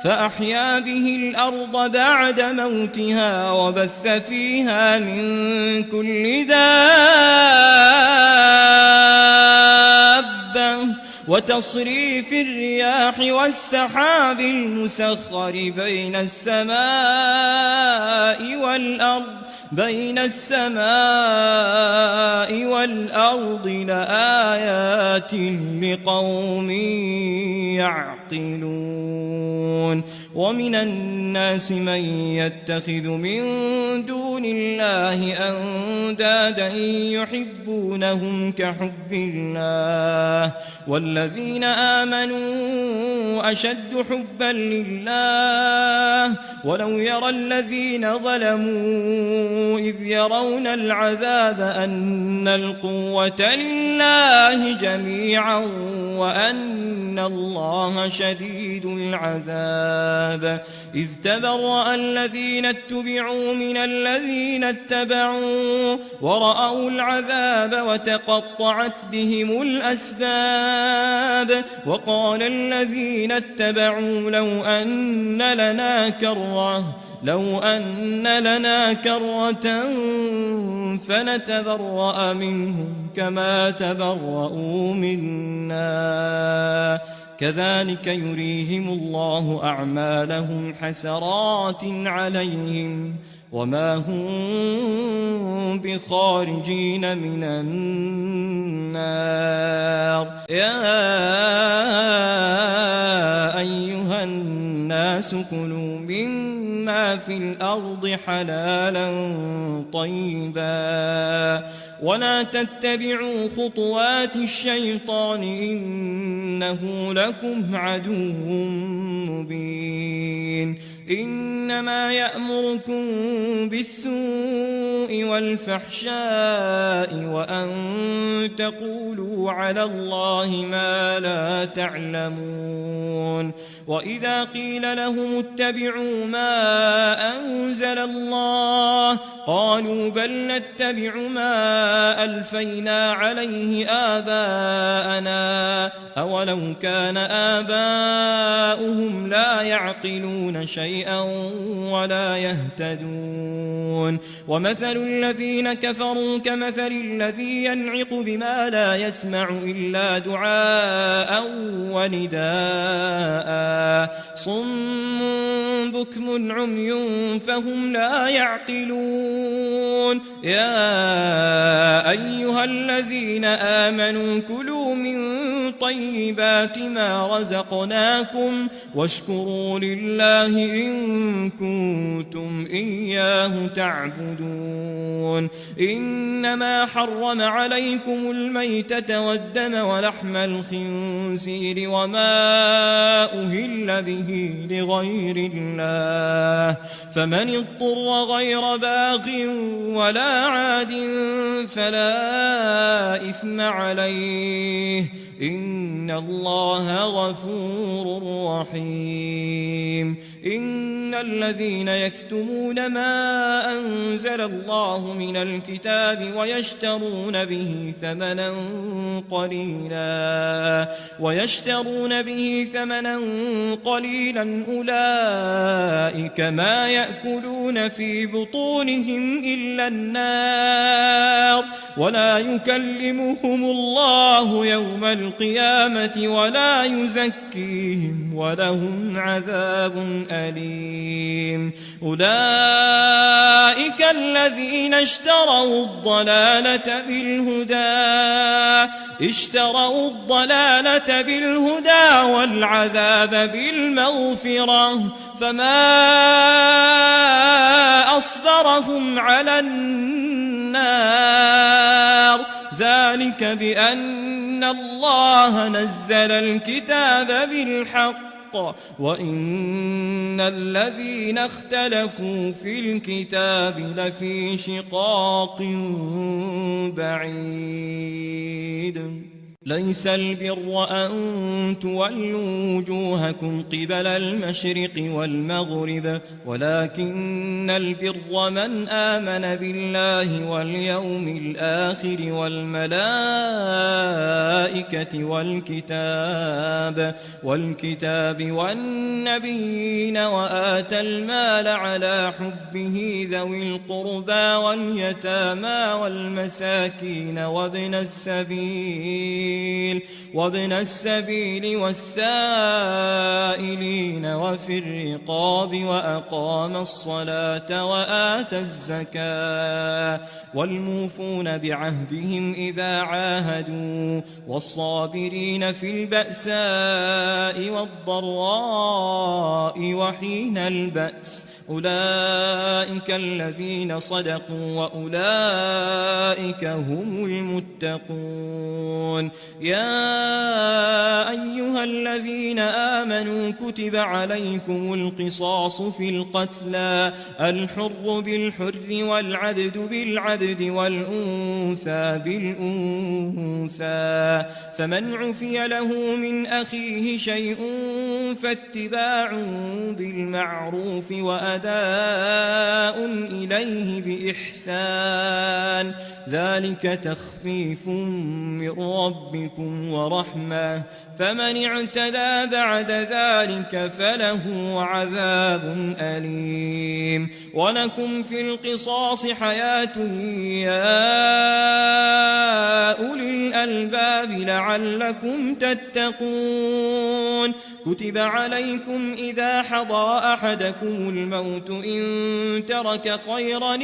فأحيا به الأرض بعد موتها وبث فيها من كل دابة وتصريف الرياح والسحاب المسخر بين السماء والأرض لآيات لقوم يعقلون ومن الناس من يتخذ من دون الله أندادا يحبونهم كحب الله والذين آمنوا أشد حبا لله ولو يرى الذين ظلموا إذ يرون العذاب أن القوة لله جميعا وأن الله شديد العذاب إذ تبرأ الذين اتبعوا من الذين اتبعوا ورأوا العذاب وتقطعت بهم الأسباب وقال الذين اتبعوا لو أن لنا كرة فنتبرأ منهم كما تبرؤوا منا كذلك يريهم الله أعمالهم حسرات عليهم وما هم بخارجين من النار يا أيها الناس كلوا مما في الأرض حلالا طيبا ولا تتبعوا خطوات الشيطان إنه لكم عدو مبين إنما يأمركم بالسوء والفحشاء وأن تقولوا على الله ما لا تعلمون وإذا قيل لهم اتبعوا ما أنزل الله قالوا بل نتبع ما ألفينا عليه آباءنا أولو كان آباؤهم لا يعقلون شيئا ولا يهتدون ومثل الذين كفروا كمثل الذي ينعق بما لا يسمع إلا دعاء ونداء صم بكم عمي فهم لا يعقلون يا أيها الذين آمنوا كلوا من طيبات ما رزقناكم واشكروا لله إن كنتم إياه تعبدون إنما حرم عليكم الميتة والدم ولحم الخنزير وما أهل به لغير الله فمن اضطر غير باغ ولا عاد فلا إثم عليه إن الله غفور رحيم إن الذين يكتمون ما أنزل الله من الكتاب ويشترون به ثمنا قليلا أولئك ما يأكلون في بطونهم إلا النار ولا يكلمهم الله يوم القيامة ولا يزكيهم ولهم عذاب أليم أولئك الذين اشتروا الضلالة بالهدى والعذاب بالمغفرة فما أصبرهم على النار ذلك بأن الله نزل الكتاب بالحق وإن الذين اختلفوا في الكتاب لفي شقاق بعيد ليس البر أن تولوا وجوهكم قبل المشرق والمغرب ولكن البر من آمن بالله واليوم الآخر والملائكة والكتاب والنبيين وآتى المال على حبه ذوي القربى واليتامى والمساكين وابن السبيل والسائلين وفي الرقاب وأقام الصلاة وآتى الزكاة والموفون بعهدهم إذا عاهدوا والصابرين في البأساء والضراء وحين البأس أولئك الذين صدقوا وأولئك هم المتقون يا أيها الذين آمنوا كتب عليكم القصاص في القتلى الحر بالحر والعبد بالعبد والأنثى بالأنثى فمن عفي له من أخيه شيء فاتباع بالمعروف وأداء إليه بإحسان ذلك تخفيف من ربكم ورحمة فمن اعتدى بعد ذلك فله عذاب أليم ولكم في القصاص حياة يا أولي الألباب لعلكم تتقون كتب عليكم إذا حضر أحدكم الموت إن ترك خيرا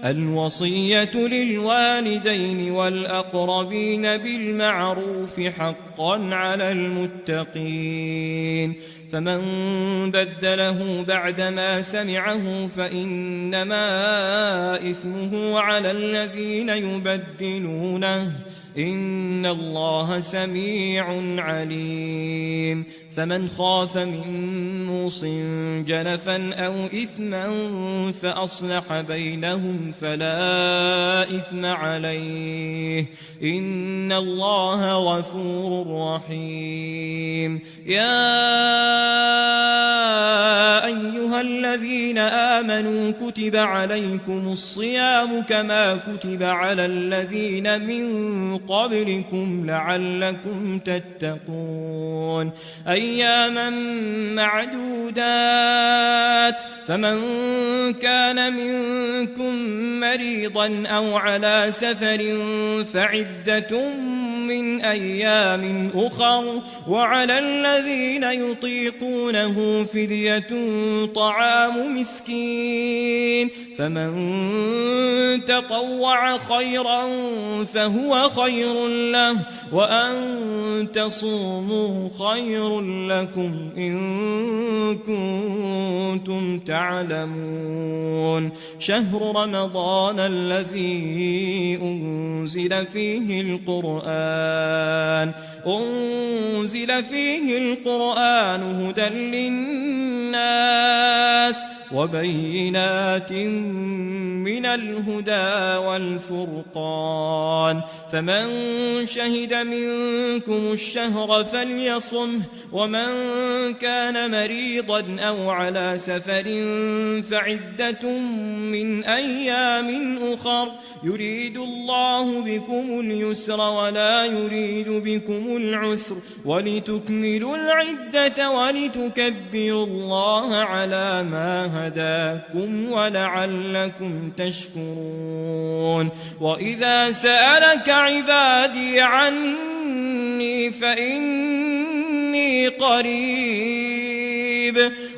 الوصية للوالدين والأقربين بالمعروف حقا على المتقين فمن بدله بعدما سمعه فإنما إثمه على الذين يبدلونه إن الله سميع عليم فمن خاف من موص جنفا أو إثما فأصلح بينهم فلا إثم عليه إن الله غفور رحيم يا أيها الذين آمنوا كتب عليكم الصيام كما كتب على الذين من قبلكم لعلكم تتقون أياما معدودات فمن كان منكم مريضا أو على سفر فعدة من أيام أخر وعلى الذين يطيقونه فدية طعام مسكين فمن تطوع خيرا فهو خير له وأن تصوموا خير لكم إن كنتم تعلمون شهر رمضان الذي أنزل فيه القرآن هدى للناس وبينات من الهدى والفرقان فمن شهد منكم الشهر فليصمه ومن كان مريضا أو على سفر فعدة من أيام أخر يريد الله بكم اليسر ولا يريد بكم العسر ولتكملوا العدة ولتكبروا الله على ما هداكم ولعلكم تشكرون وإذا سألك عبادي عني فإني قريب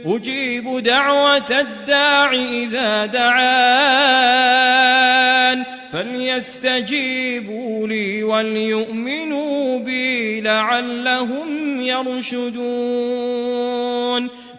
أجيب دعوة الداع إذا دعان فليستجيبوا لي وليؤمنوا بي لعلهم يرشدون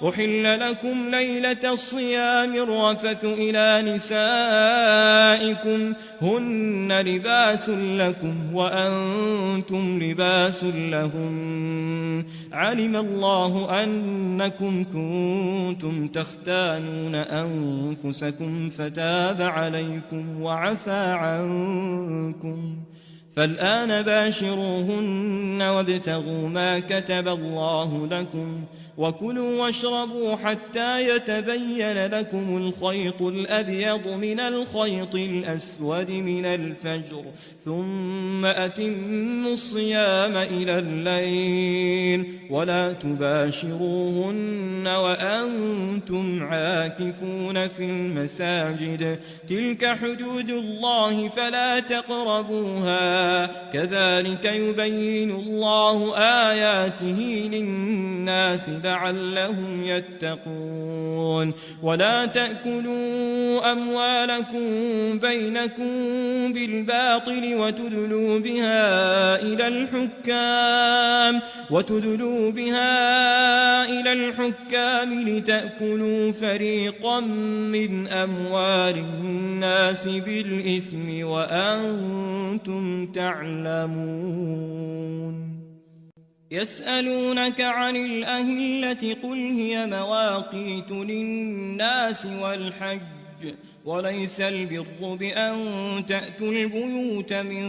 أحل لكم ليلة الصيام الرفث إلى نسائكم هن لباس لكم وأنتم لباس لهم علم الله أنكم كنتم تختانون أنفسكم فتاب عليكم وعفى عنكم فالآن باشروهن وابتغوا ما كتب الله لكم وكلوا واشربوا حتى يتبين لكم الخيط الأبيض من الخيط الأسود من الفجر ثم أتموا الصيام إلى الليل ولا تباشروهن وأنتم عاكفون في المساجد تلك حدود الله فلا تقربوها كذلك يبين الله آياته للناس لعلهم يتقون ولا تأكلوا أموالكم بينكم بالباطل وتدلوا بها إلى الحكام لتأكلوا فريقا من أموال الناس بالإثم وأنتم تعلمون يسألونك عن الأهلة قل هي مواقيت للناس والحج وليس البر بأن تأتوا البيوت من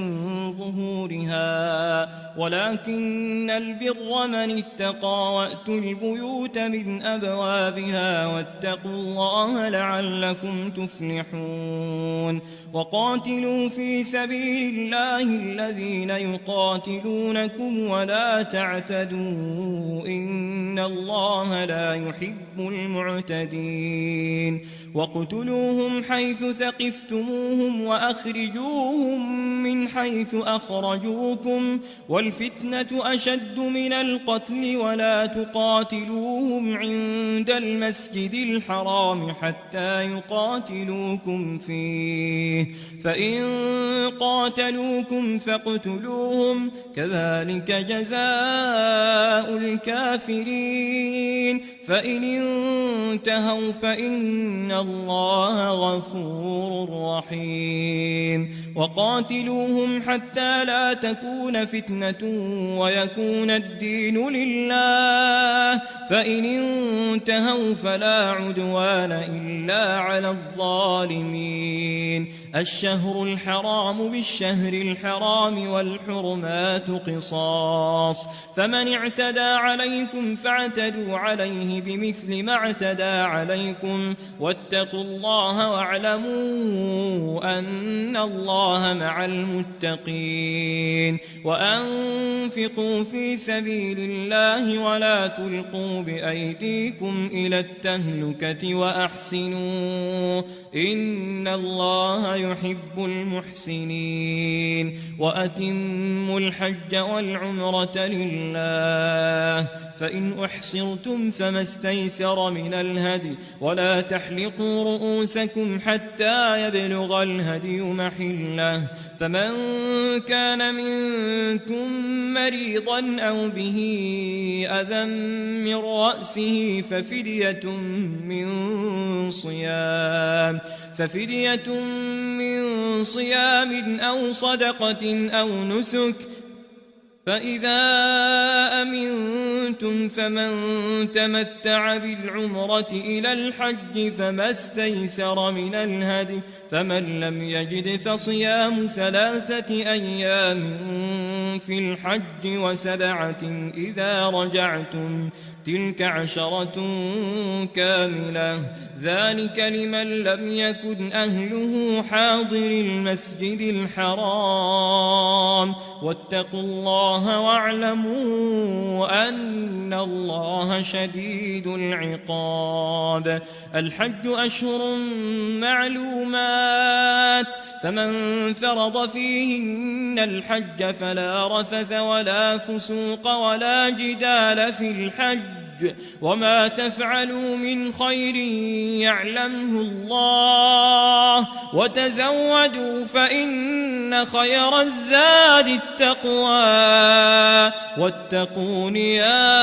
ظهورها ولكن البر من اتقى وأتوا البيوت من أبوابها واتقوا الله لعلكم تفلحون وقاتلوا في سبيل الله الذين يقاتلونكم ولا تعتدوا إن الله لا يحب المعتدين واقتلوهم حيث ثقفتموهم وأخرجوهم من حيث أخرجوكم والفتنة أشد من القتل ولا تقاتلوهم عند المسجد الحرام حتى يقاتلوكم فيه فإن قاتلوكم فاقتلوهم كذلك جزاء الكافرين فإن انتهوا فإن الله غفور رحيم وقاتلوهم حتى لا تكون فتنة ويكون الدين لله فإن انتهوا فلا عدوان إلا على الظالمين الشهر الحرام بالشهر الحرام والحرمات قصاص فمن اعتدى عليكم فاعتدوا عليه عليه بمثل ما اعتدى عليكم واتقوا الله واعلموا أن الله مع المتقين وأنفقوا في سبيل الله ولا تلقوا بأيديكم إلى التهلكة وأحسنوا إن الله يحب المحسنين وأتموا الحج والعمرة لله فإن أحصرتم فما استيسر من الهدي ولا تحلقوا رؤوسكم حتى يبلغ الهدي محله فمن كان منكم مريضا أو به أذى من رأسه ففدية من صيام أو صدقة أو نسك فإذا أمنتم فمن تمتع بالعمرة إلى الحج فما استيسر من الهدي فمن لم يجد فصيام 3 أيام في الحج و7 إذا رجعتم تلك 10 كاملة ذلك لمن لم يكن أهله حاضر المسجد الحرام واتقوا الله واعلموا أن الله شديد العقاب الحج أشهر معلومات فمن فرض فيهن الحج فلا رفث ولا فسوق ولا جدال في الحج وما تفعلوا من خير يعلمه الله وتزودوا فإن خير الزاد التقوى واتقون يا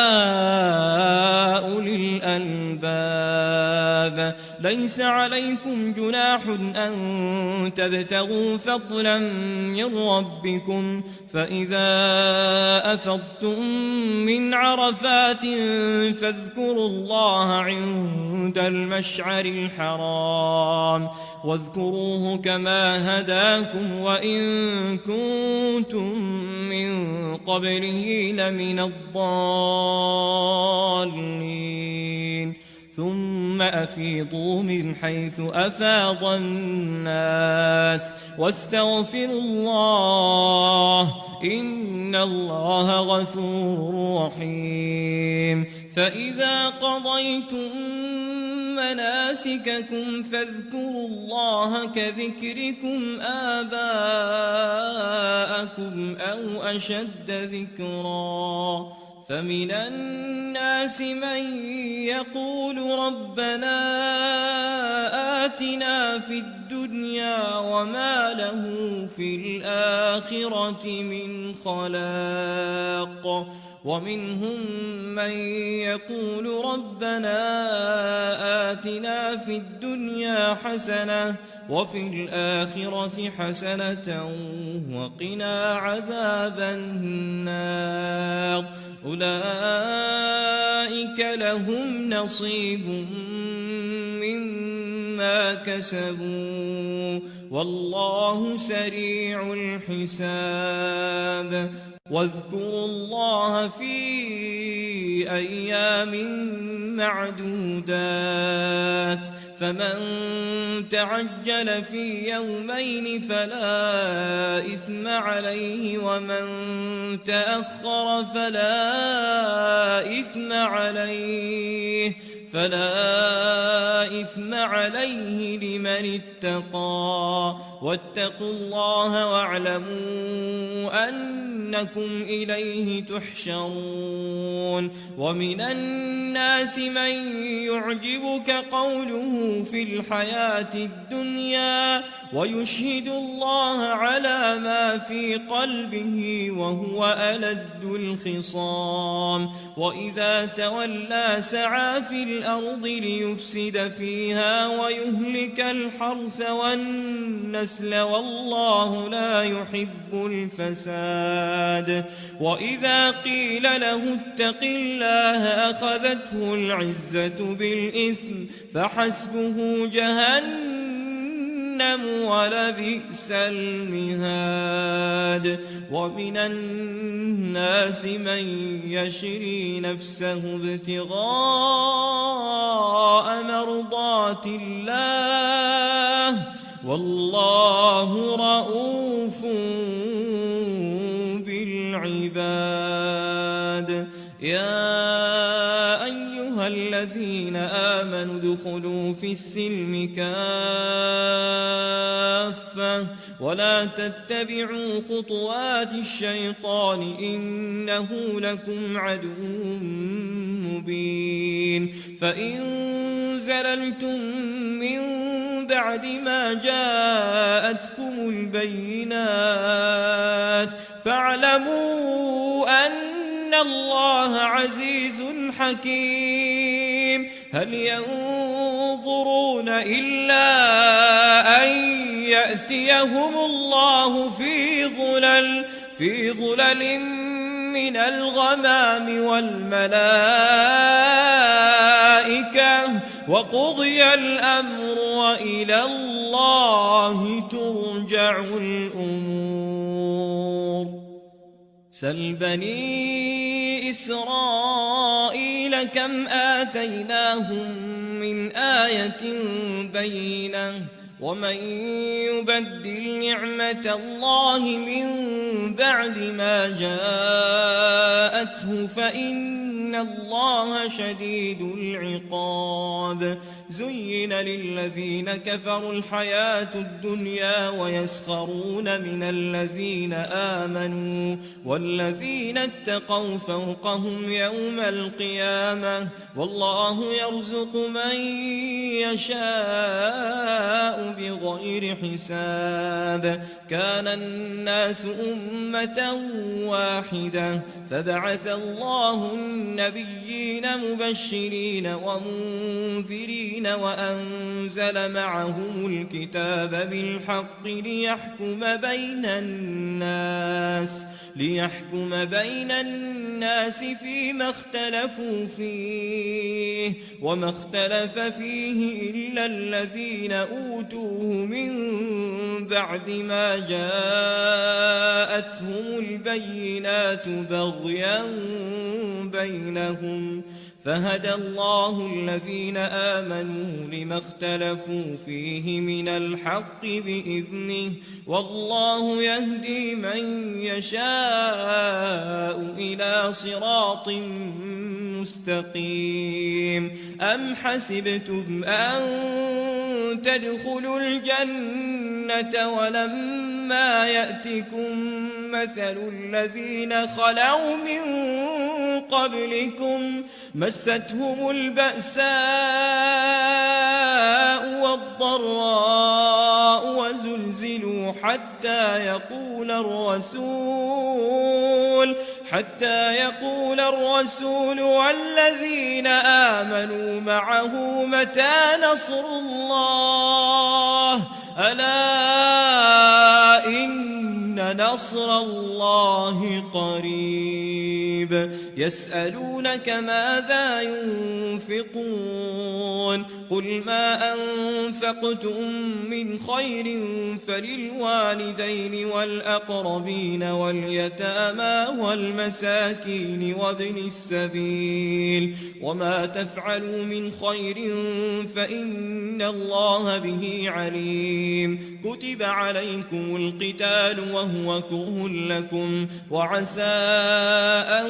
أولي الألباب ليس عليكم جناح أن تبتغوا فضلا من ربكم فإذا أفضتم من عرفات فاذكروا الله عند المشعر الحرام واذكروه كما هداكم وإن كنتم من قبله لمن الضالين ثم أفيضوا من حيث أفاض الناس واستغفروا الله إن الله غفور رحيم فإذا قضيتم مناسككم فاذكروا الله كذكركم آباءكم أو أشد ذكرا فمن الناس من يقول ربنا آتنا في الدنيا وما له في الآخرة من خلاق ومنهم من يقول ربنا آتنا في الدنيا حسنة وفي الآخرة حسنة وقنا عذاب النار أولئك لهم نصيب مما كسبوا والله سريع الحساب واذكروا الله في أيام معدودات فمن تعجل في يومين فلا إثم عليه ومن تأخر فلا إثم عليه لمن اتقى واتقوا الله واعلموا أنكم إليه تحشرون ومن الناس من يعجبك قوله في الحياة الدنيا ويشهد الله على ما في قلبه وهو ألد الخصام وإذا تولى سعى في الأرض ليفسد فيها ويهلك الحرث والنسل والله لا يحب الفساد وإذا قيل له اتق الله أخذته العزة بالإثم فحسبه جهنم ولبئس المهاد ومن الناس من يشري نفسه ابتغاء مرضات الله والله رؤوف بالعباد يا أيها الذين آمنوا ادخلوا في السلم كافة ولا تتبعوا خطوات الشيطان إنه لكم عدو مبين فإن زللتم من بعد ما جاءتكم البينات فاعلموا أن الله عزيز حكيم هل ينظرون إلا أن يأتيهم الله في ظلل من الغمام والملائكة وقضي الأمر وإلى الله ترجع الأمور سل بني إسرائيل كم آتيناهم من آية بينة ومن يبدل نعمة الله من بعد ما جاءته فإن الله شديد العقاب زين للذين كفروا الحياة الدنيا ويسخرون من الذين آمنوا والذين اتقوا فوقهم يوم القيامة والله يرزق من يشاء بغير حساب كان الناس أمة واحدة فبعث الله النبيين مبشرين ومنذرين وأنزل معهم الكتاب بالحق ليحكم بين الناس فيما اختلفوا فيه وما اختلف فيه إلا الذين أوتوه من بعد ما جاءتهم البينات بغيا بينهم فهدى الله الذين آمنوا لما اختلفوا فيه من الحق بإذنه والله يهدي من يشاء إلى صراط مستقيم أم حسبتم أن تدخلوا الجنة ولما يأتكم مثل الذين خلوا من قبلكم مستهم البأساء والضراء وزلزلوا حتى يقول الرسول والذين آمنوا معه متى نصر الله ألا إن نصر الله قريب يسألونك ماذا ينفقون قل ما أنفقتم من خير فللوالدين والأقربين واليتامى والمساكين وابن السبيل وما تفعلوا من خير فإن الله به عليم كتب عليكم القتال وهو كره لكم وعسى أن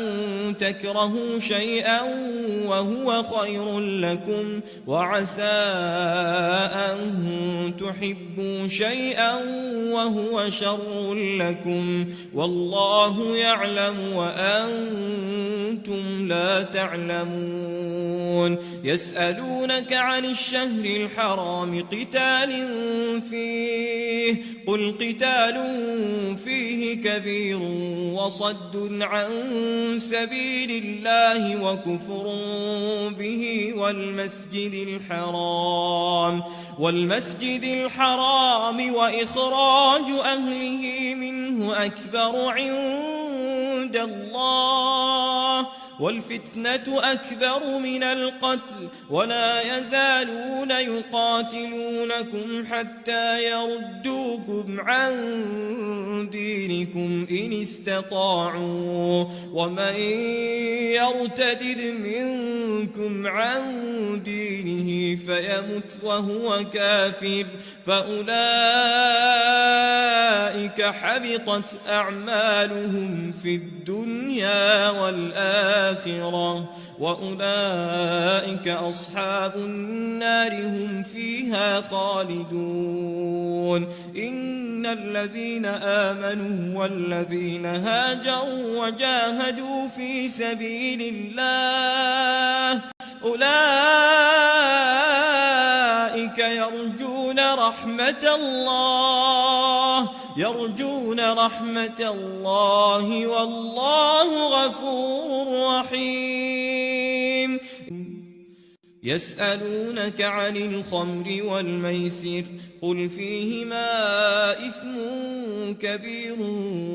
تكرهوا شيئا وهو خير لكم وعسى أن تحبوا شيئا وهو شر لكم والله يعلم وأنتم لا تعلمون يسألونك عن الشهر الحرام قتال فيه قل قتال فيه كبير وصد عن سبيل الله وكفر به والمسجد الحرام وإخراج أهله منه أكبر عند الله والفتنة أكبر من القتل ولا يزالون يقاتلونكم حتى يردوكم عن دينكم إن استطاعوا ومن يرتد منكم عن دينه فيمت وهو كافر فأولئك حبطت أعمالهم في الدنيا والآخرة وأولئك أصحاب النار هم فيها خالدون إن الذين آمنوا والذين هاجروا وجاهدوا في سبيل الله أولئك يرجون رحمة الله والله غفور رحيم يسألونك عن الخمر والميسر قل فيهما إثم كبير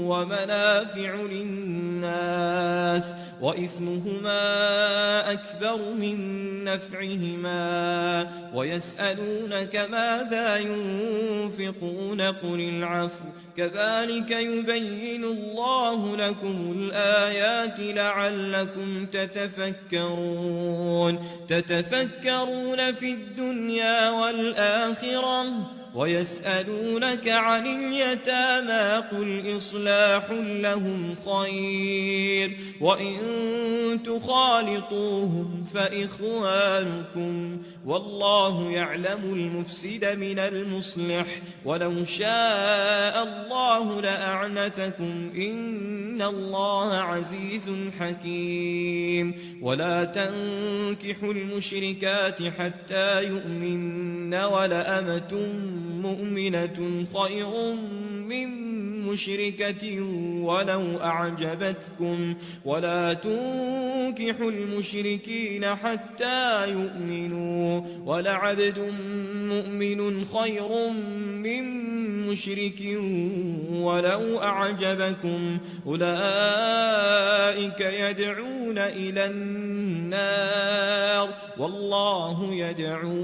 ومنافع للناس وإثمهما أكبر من نفعهما ويسألونك ماذا ينفقون قل العفو كذلك يبين الله لكم الآيات لعلكم تتفكرون في الدنيا والآخرة ويسألونك عن اليتامى قل إصلاح لهم خير وإن تخالطوهم فإخوانكم والله يعلم المفسد من المصلح ولو شاء الله لأعنتكم إن الله عزيز حكيم ولا تنكحوا المشركات حتى يؤمن ولأمة مؤمنة خير من مشركة ولو أعجبتكم ولا تنكحوا المشركين حتى يؤمنوا ولعبد مؤمن خير من مشرك ولو أعجبكم أولئك يدعون إلى النار والله يدعو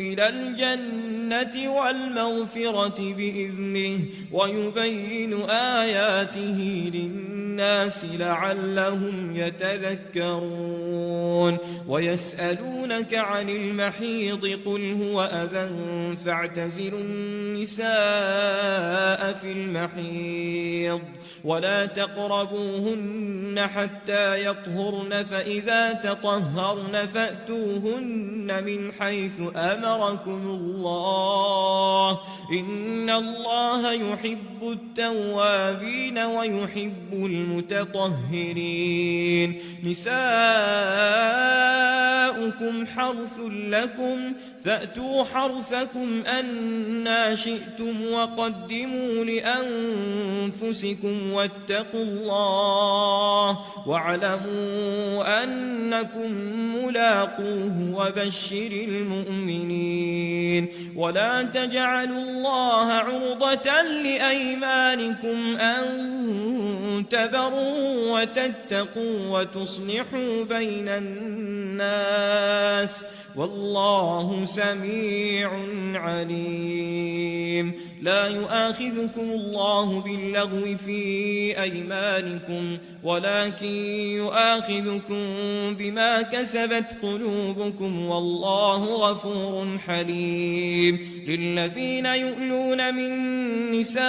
إلى الجنة والمغفرة بإذنه ويبين آياته للناس لعلهم يتذكرون ويسألونك عن المحيض قل هو أذى فاعتزلوا النساء في المحيض ولا تقربوهن حتى يطهرن فإذا تطهرن فأتوهن من حيث أمركم الله إن الله يحب التوابين ويحب المتطهرين نساؤكم حرث لكم فأتوا حرثكم أنى شئتم وقدموا لأنفسكم واتقوا الله واعلموا أنكم ملاقوه وبشر المؤمنين ولا تجعلوا الله عرضة لأيمانكم أن تبروا وتتقوا وتصلحوا بين الناس والله سميع عليم لا يؤاخذكم الله باللغو في أيمانكم ولكن يؤاخذكم بما كسبت قلوبكم والله غفور حليم للذين يؤلون من نسائهم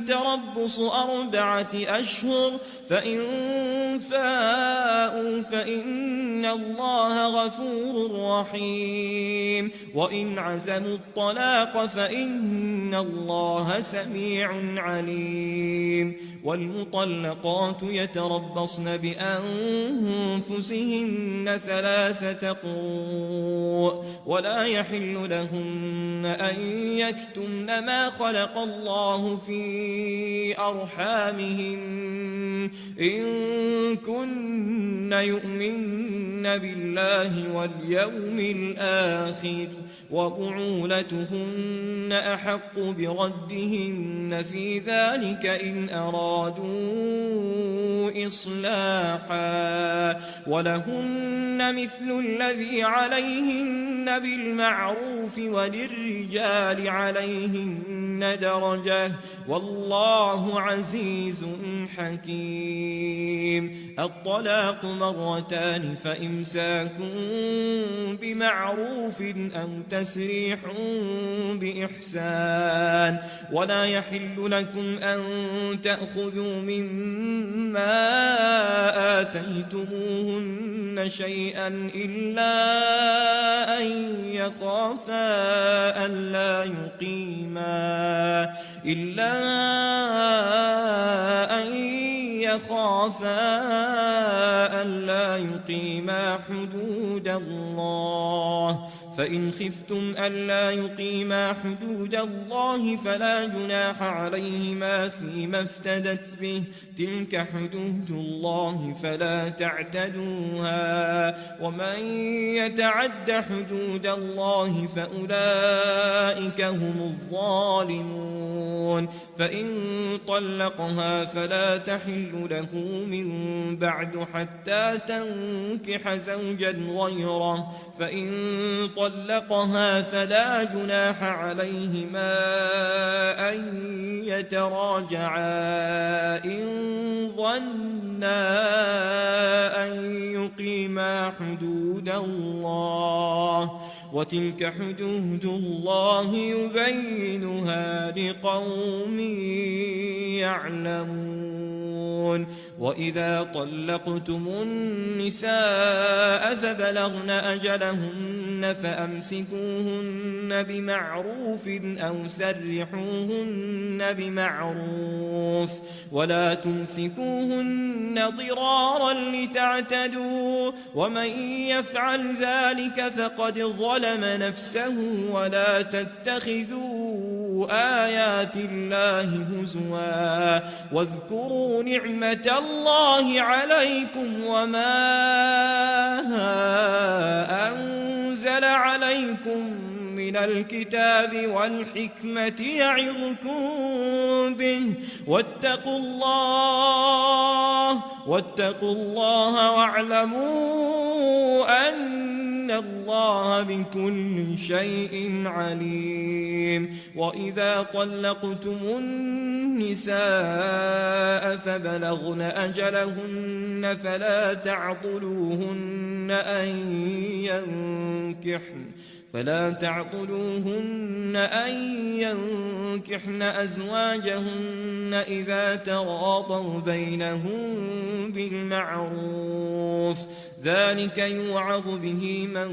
تربص 4 أشهر فإن فاءوا فإن الله غفور رحيم وإن عزموا الطلاق فإن الله سميع عليم والمطلقات يتربصن بأنفسهن 3 قروء ولا يحل لهن أن يكتمن ما خلق الله في أرحامهن إن كن يؤمن بالله واليوم الآخر وبعولتهن أحق بردهن في ذلك إن أرادوا إصلاحا ولهن مثل الذي عليهن بالمعروف وللرجال عليهن درجة والله عزيز حكيم. الطلاق مرتان فإمساك بمعروف أو تسريح بإحسان ولا يحل لكم أن تأخذوا مما آتيتموهن شيئا إلا أن يخافا ألا يقيما حدود الله فإن خفتم ألا يقيما حدود الله فلا جناح عليهما فيما افتدت به تلك حدود الله فلا تعتدوها ومن يتعد حدود الله فأولئك هم الظالمون. فإن طلقها فلا تحل له من بعد حتى تنكح زوجا غيره فإن طلقها فلا جناح عليهما أن يتراجعا إن ظنا أن يقيما حدود الله وتلك حدود الله يبينها لقوم يعلمون. وإذا طلقتم النساء فبلغن أجلهن فأمسكوهن بمعروف أو سرحوهن بمعروف ولا تمسكوهن ضرارا لتعتدوا ومن يفعل ذلك فقد ظلم نفسه ولا تتخذوا آيات الله هزوا واذكروا نعمة الله عليكم وما أنزل عليكم من الكتاب والحكمة يعظكم به واتقوا الله واعلموا أن الله بكل شيء عليم. وإذا طلقتم النساء فبلغن أجلهن فلا تعضلوهن أن ينكحن أزواجهن إذا تراضوا بينهم بالمعروف ذلك يوعظ به من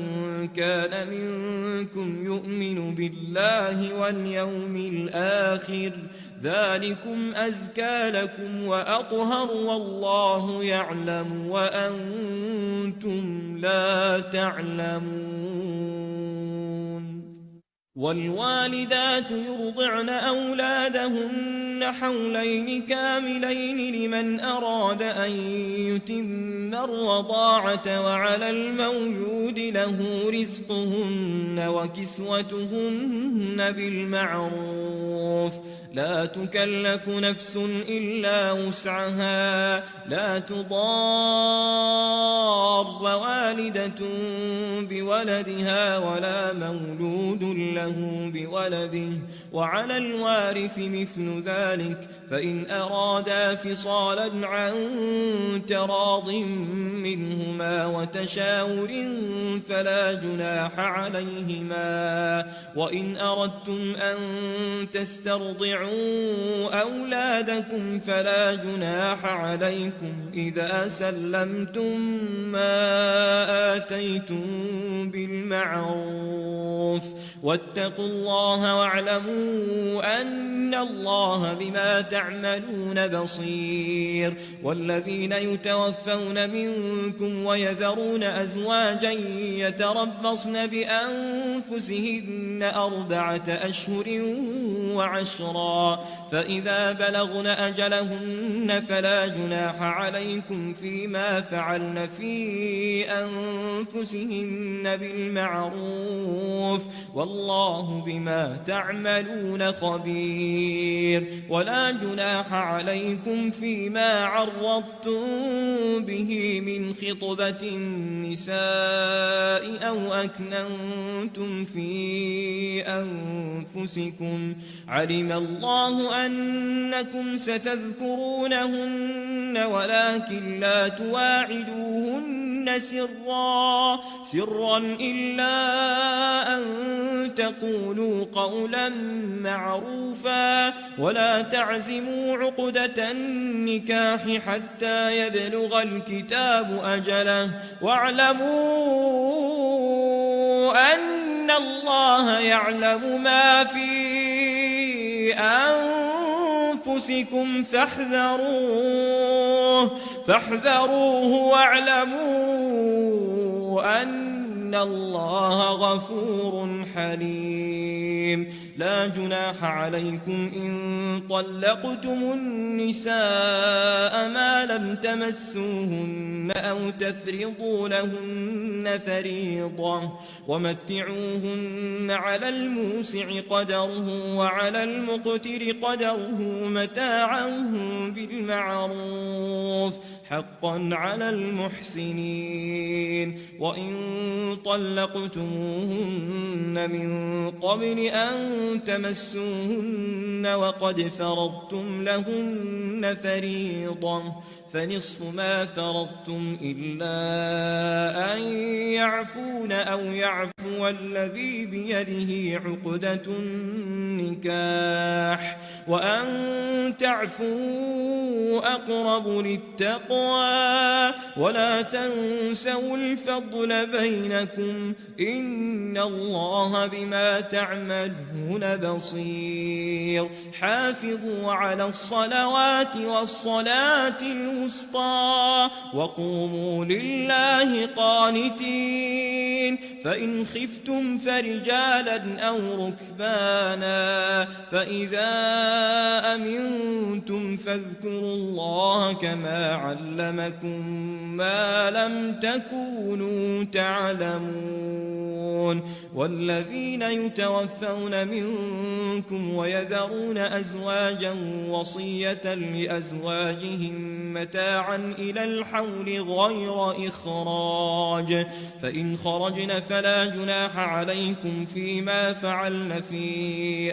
كان منكم يؤمن بالله واليوم الآخر ذلكم أزكى لكم وأطهر والله يعلم وأنتم لا تعلمون. والوالدات يرضعن أولادهن حولين كاملين لمن أراد أن يتم الرضاعة وعلى المولود له رزقهن وكسوتهن بالمعروف لا تكلف نفس إلا وسعها لا تضار والدة بولدها ولا مولود له بولده وعلى الوارث مثل ذلك فإن أرادا فصالا عن تراض منهما وتشاور فلا جناح عليهما. وإن أردتم أن تسترضعوا أولادكم فلا جناح عليكم إذا سلمتم ما آتيتم بالمعروف واتقوا الله واعلموا أن الله بما تعملون بصير. والذين يتوفون منكم ويذرون أزواجا يتربصن بأنفسهن 4 أشهر وعشرا فإذا بلغن أجلهن فلا جناح عليكم فيما فعلن في أنفسهن بالمعروف والله بما تعملون خبير. ولا جناح عليكم فيما عرضتم به من خطبة النساء أو أكننتم في أنفسكم علم الله أنكم ستذكرونهن ولكن لا تواعدوهن سرا إلا أن تقولوا قولا معروفا ولا تعزموا عقدة النكاح حتى يبلغ الكتاب أجله واعلموا أن الله يعلم ما في أنفسكم فاحذروه واعلموا أن الله غفور حليم لا جناح عليكم إن طلقتم النساء ما لم تمسوهن أو تفرضوا لهن فريضة ومتعوهن على الموسع قدره وعلى المقتر قدره متاعا بالمعروف حقا على المحسنين وإن طلقتموهن من قبل أن تمسوهن وقد فرضتم لهن فريضة فنصف ما فرضتم إلا أن يعفون أو يعفو الذي بيده عقدة النكاح وأن تعفوا أقرب للتقوى ولا تنسوا الفضل بينكم إن الله بما تعملون بصير حافظوا على الصلوات والصلاة الوسطى وقوموا لله قانتين فإن خفتم فرجالا أو ركبانا فإذا أمنتم فاذكروا الله كما علمكم ما لم تكونوا تعلمون والذين يتوفون منكم ويذرون أزواجا وصية لأزواجهم متاعا إلى الحول غير إخراج فإن خرجن فلا جناح عليكم فيما فعلن في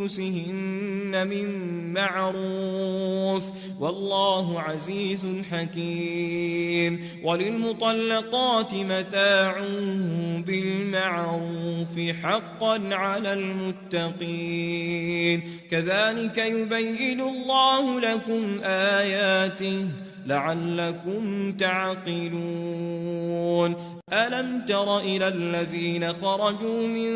أنفسهن من معروف والله عزيز حكيم وللمطلقات متاع بالمعروف حقا على المتقين كذلك يبين الله لكم آياته لعلكم تعقلون ألم تر إلى الذين خرجوا من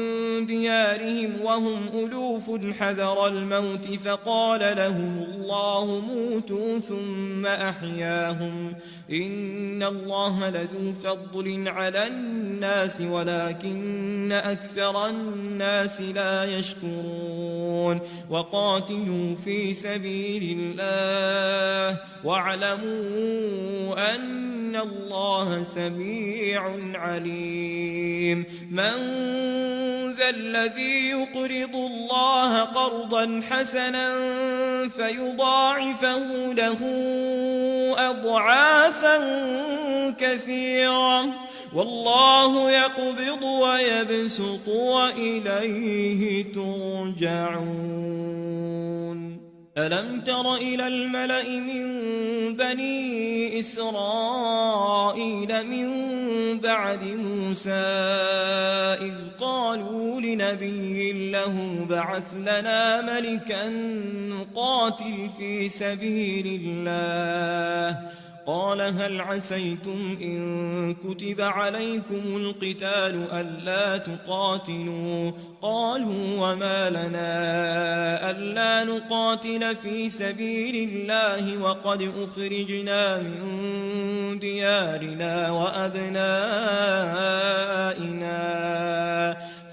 ديارهم وهم ألوف حذر الموت فقال لهم الله موتوا ثم أحياهم إن الله لذو فضل على الناس ولكن أكثر الناس لا يشكرون وقاتلوا في سبيل الله واعلموا أن الله سميع عليم من ذا الذي يقرض الله قرضا حسنا فيضاعفه له أضعافا كثيرة والله يقبض ويبسط وإليه ترجعون ألم تر إلى الملأ من بني إسرائيل من بعد موسى إذ قالوا لنبي له بعث لنا ملكا نقاتل في سبيل الله قال هل عسيتم إن كتب عليكم القتال ألا تقاتلوا قالوا وما لنا ألا نقاتل في سبيل الله وقد أخرجنا من ديارنا وأبنائنا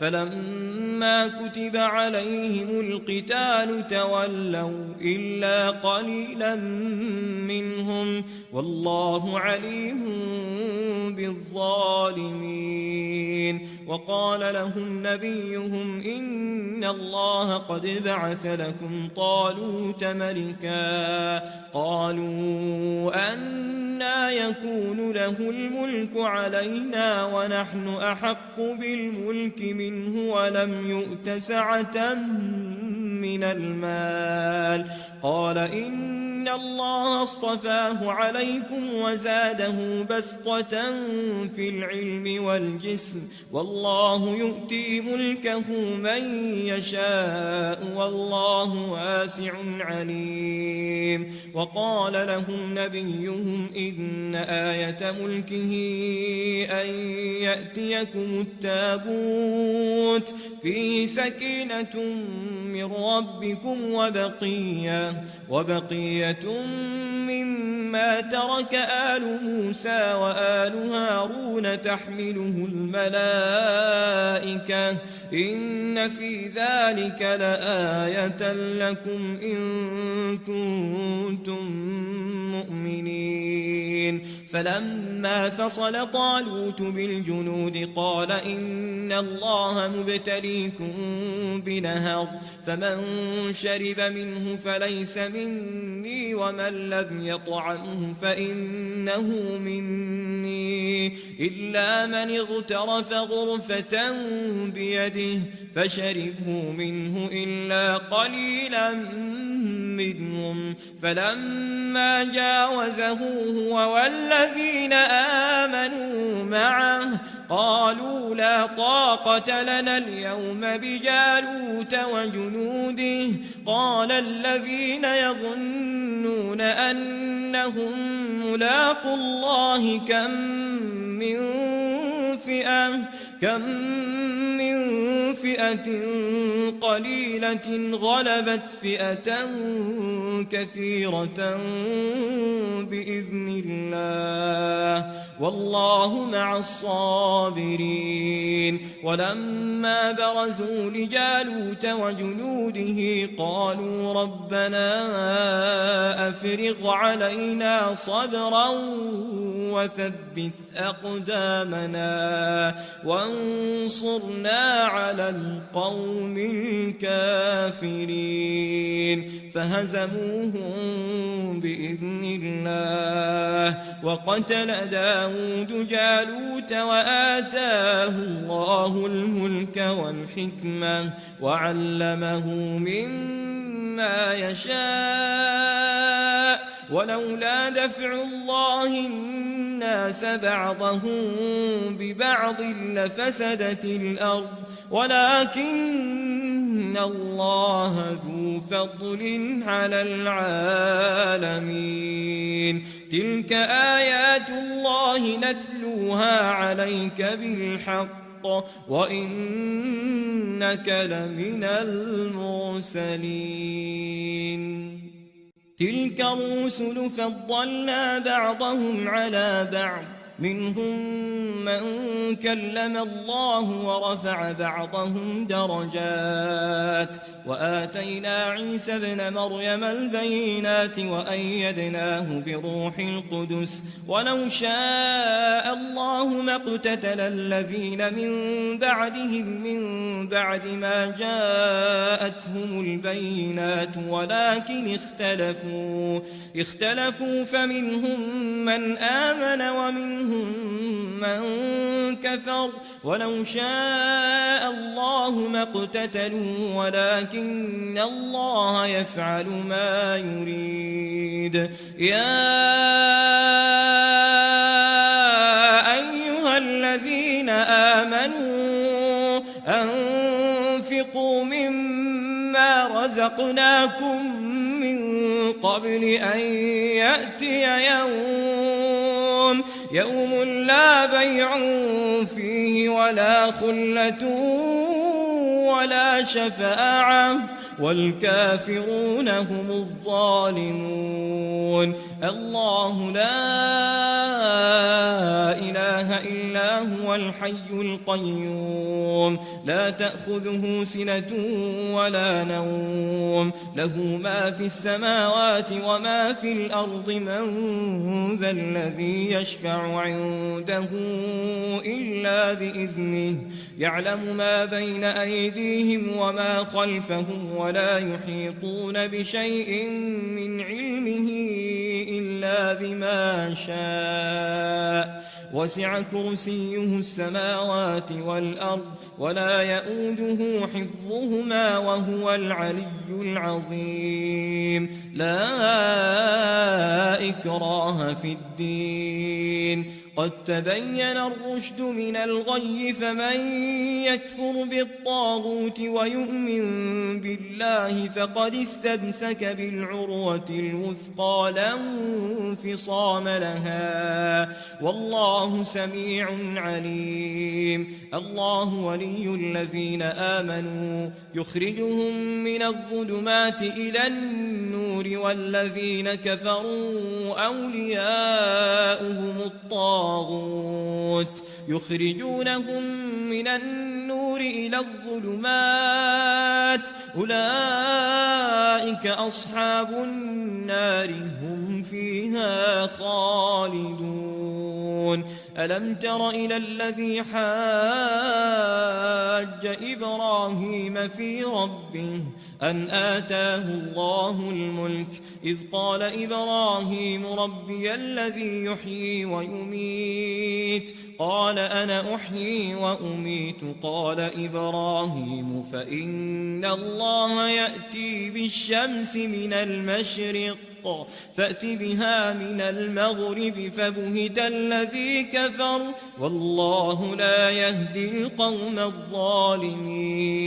فلما كتب عليهم القتال تولوا إلا قليلا منهم والله عليم بالظالمين. وقال لهم نبيهم إن الله قد بعث لكم طالوت ملكا قالوا أنى يكون له الملك علينا ونحن أحق بالملك منه ولم يؤت سعة من المال قال إن الله اصطفاه عليكم وزاده بسطة في العلم والجسم والله يؤتي ملكه من يشاء والله واسع عليم. وقال لهم نبيهم إن آية ملكه أن يأتيكم التابوت فيه سكينة من ربكم وبقية مما ترك آل موسى وآل هارون تحمله الملائكة إن في ذلك لآية لكم إن كنتم مؤمنين. فلما فصل طالوت بالجنود قال إن الله مبتليكم بنهر فمن شرب منه فليس مني ومن لم يطعمه فإنه مني إلا من اغترف غرفة بيده فشربه منه إلا قليلا منهم فلما جاوزه هو والذين آمنوا معه قالوا لا طاقة لنا اليوم بجالوت وجنوده قال الذين يظنون أنهم ملاقو الله كم من فئة قليلة غلبت فئة كثيرة بإذن الله والله مع الصابرين. ولما برزوا لجالوت وجنوده قالوا ربنا أفرغ علينا صبرا وثبت أقدامنا وانصرنا على القوم الكافرين فهزموهم بإذن الله. وقتل داود جالوت وآتاه الله الملك والحكمة وعلمه مما يشاء ولولا دفع الله الناس بعضهم ببعض لفسدت الأرض ولكن الله ذو فضل على العالمين. تلك آيات الله نتلوها عليك بالحق وإنك لمن المرسلين. تلك الرسل فضلنا بعضهم على بعض منهم من كلم الله ورفع بعضهم درجات وآتينا عيسى ابن مريم البينات وأيدناه بروح القدس ولو شاء الله ما اقتتل الذين من بعدهم من بعد ما جاءتهم البينات ولكن اختلفوا فمنهم من آمن ومنهم من كفر ولو شاء الله ما اقتتلوا ولكن الله يفعل ما يريد. يا أيها الذين آمنوا أنفقوا مما رزقناكم من قبل أن يأتي يوم لا بيع فيه ولا خلة ولا شفاعة والكافرون هم الظالمون. الله لا إله إلا هو الحي القيوم لا تأخذه سنة ولا نوم له ما في السماوات وما في الأرض من ذا الذي يشفع عنده إلا بإذنه يعلم ما بين أيديهم وما خلفهم ولا يحيطون بشيء من علمه إلا بما شاء وسع كرسيه السماوات والأرض ولا يؤوده حفظهما وهو العلي العظيم. لا إكراه في الدين قد تبين الرشد من الغي فمن يكفر بالطاغوت ويؤمن بالله فقد استمسك بالعروة الوثقى لا انفصام لها والله سميع عليم. الله ولي الذين آمنوا يخرجهم من الظلمات إلى النور والذين كفروا أولياؤهم الطاغوت يخرجونهم من النور إلى الظلمات أولئك أصحاب النار هم فيها خالدون. ألم تر إلى الذي حاج إبراهيم في ربه أن آتاه الله الملك إذ قال إبراهيم ربي الذي يحيي ويميت قال أنا أحيي وأميت قال إبراهيم فإن الله يأتي بالشمس من المشرق فأت بها من المغرب فبهت الذي كفر والله لا يهدي القوم الظالمين.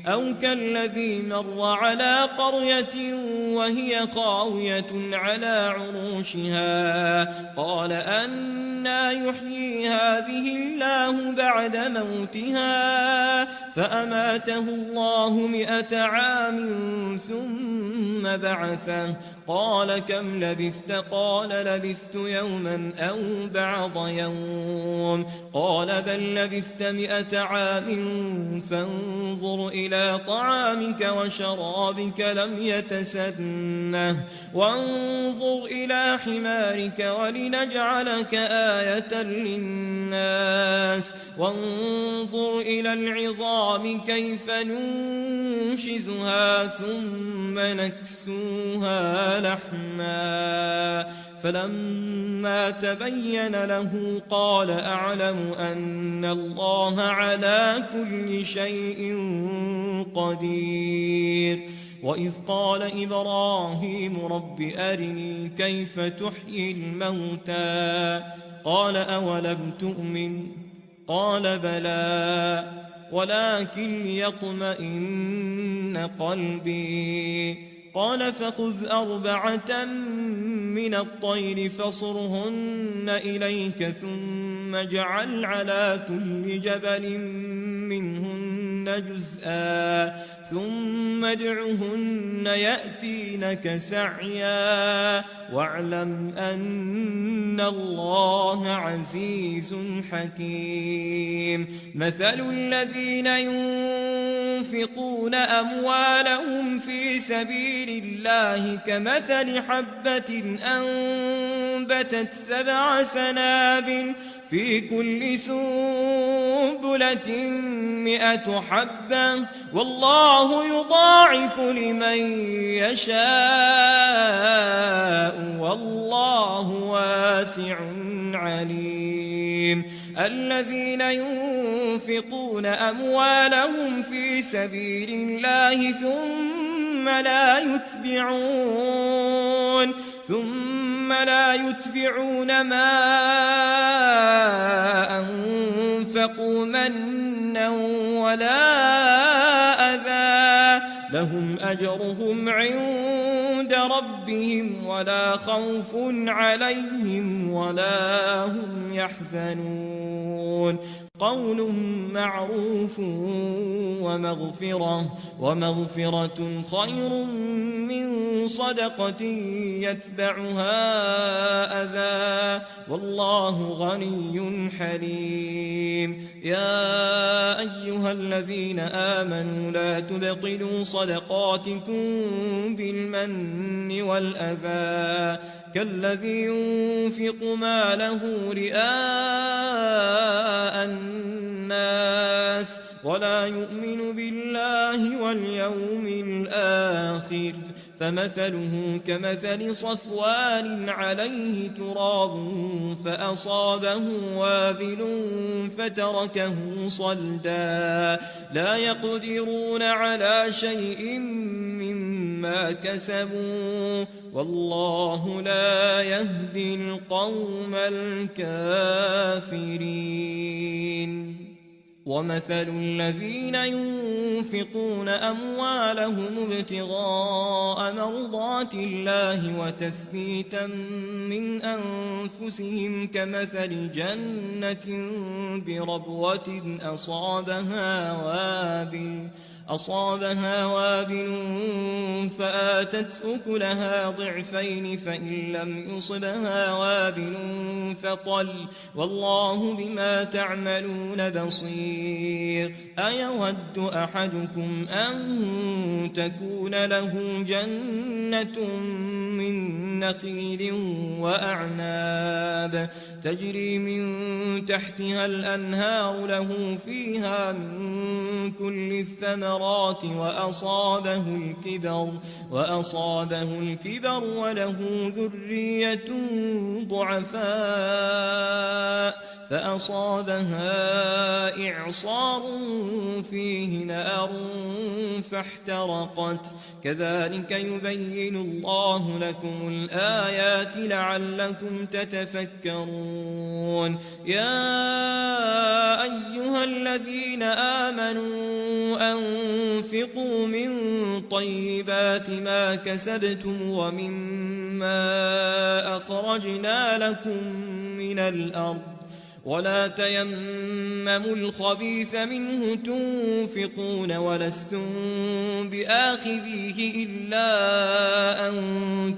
أو كالذي مر على قرية وهي خاوية على عروشها قال أنى يحيي هذه الله بعد موتها فأماته الله 100 عام ثم بعثه قال كم لبثت قال لبثت يوما أو بعض يوم قال بل لبثت 100 عام فانظر إلى طعامك وشرابك لم يتسنه وانظر إلى حمارك ولنجعلك آية للناس وانظر إلى العظام كيف ننشزها ثم نكسوها لحما فلما تبين له قال أعلم أن الله على كل شيء قدير. وإذ قال إبراهيم رب أرني كيف تحيي الموتى قال أولم تؤمن قال بلى ولكن ليطمئن قلبي قال فخذ 4 من الطير فصرهن إليك ثم اجعل على كل جبل منهن جزءا ثم ادعهن يأتينك سعيا واعلم أن الله عزيز حكيم. مثل الذين ينفقون أموالهم في سبيل الله كمثل حبة أنبتت 7 سنابل في كل سنبلة 100 حبة والله يضاعف لمن يشاء والله واسع عليم. الذين ينفقون أموالهم في سبيل الله ثم لا يتبعون ما أنفقوا منا ولا أذى لهم أجرهم عند ربهم ولا خوف عليهم ولا هم يحزنون. قول معروف ومغفرة خير من صدقة يتبعها أذى والله غني حليم. يا أيها الذين آمنوا لا تبطلوا صدقاتكم بالمن والأذى كالذي ينفق ماله رئاء الناس ولا يؤمن بالله واليوم الآخر فمثله كمثل صفوان عليه تراب فأصابه وابل فتركه صلدا لا يقدرون على شيء مما كسبوا والله لا يهدي القوم الكافرين. ومثل الذين ينفقون أموالهم ابتغاء مرضات الله وتثبيتا من أنفسهم كمثل جنة بربوة أصابها وابل فآتت أكلها ضعفين فإن لم يصبها وابل فطل والله بما تعملون بصير. أيود أحدكم أن تكون له جنة من نخيل وأعناب تجري من تحتها الأنهار له فيها من كل الثمرات وأصابه الكبر وله ذرية ضعفاء فأصابها إعصار فيه نار فاحترقت كذلك يبين الله لكم الآيات لعلكم تتفكرون. يا أيها الذين آمنوا أنفقوا من طيبات ما كسبتم ومما أخرجنا لكم من الأرض ولا تيمموا الخبيث منه تنفقون ولستم بآخذيه إلا أن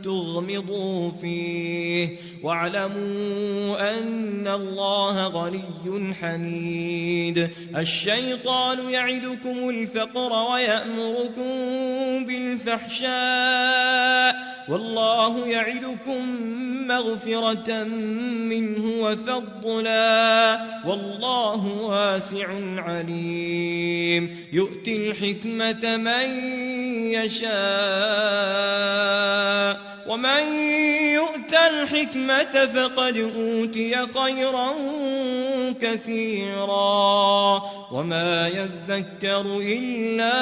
تغمضوا فيه واعلموا أن الله غني حميد. الشيطان يعدكم الفقر ويأمركم بالفحشاء والله يعدكم مغفرة منه وفضلا والله واسع عليم. يؤتي الحكمة من يشاء ومن يؤت الحكمة فقد أوتي خيرا كثيرا وما يذكر إلا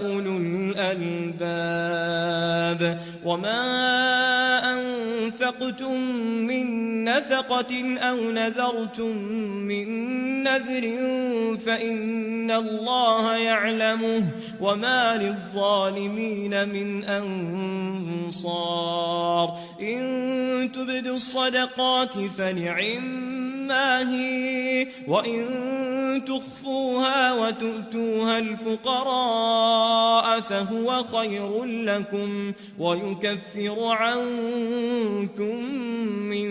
أولو الألباب. وما أنفقتم من نفقة أو نذرتم من نذر فإن الله يعلمه وما للظالمين من أنصار. إن تبدوا الصدقات فنعما هي وإن تخفوها وتؤتوها الفقراء فهو خير لكم ويكفر عنكم من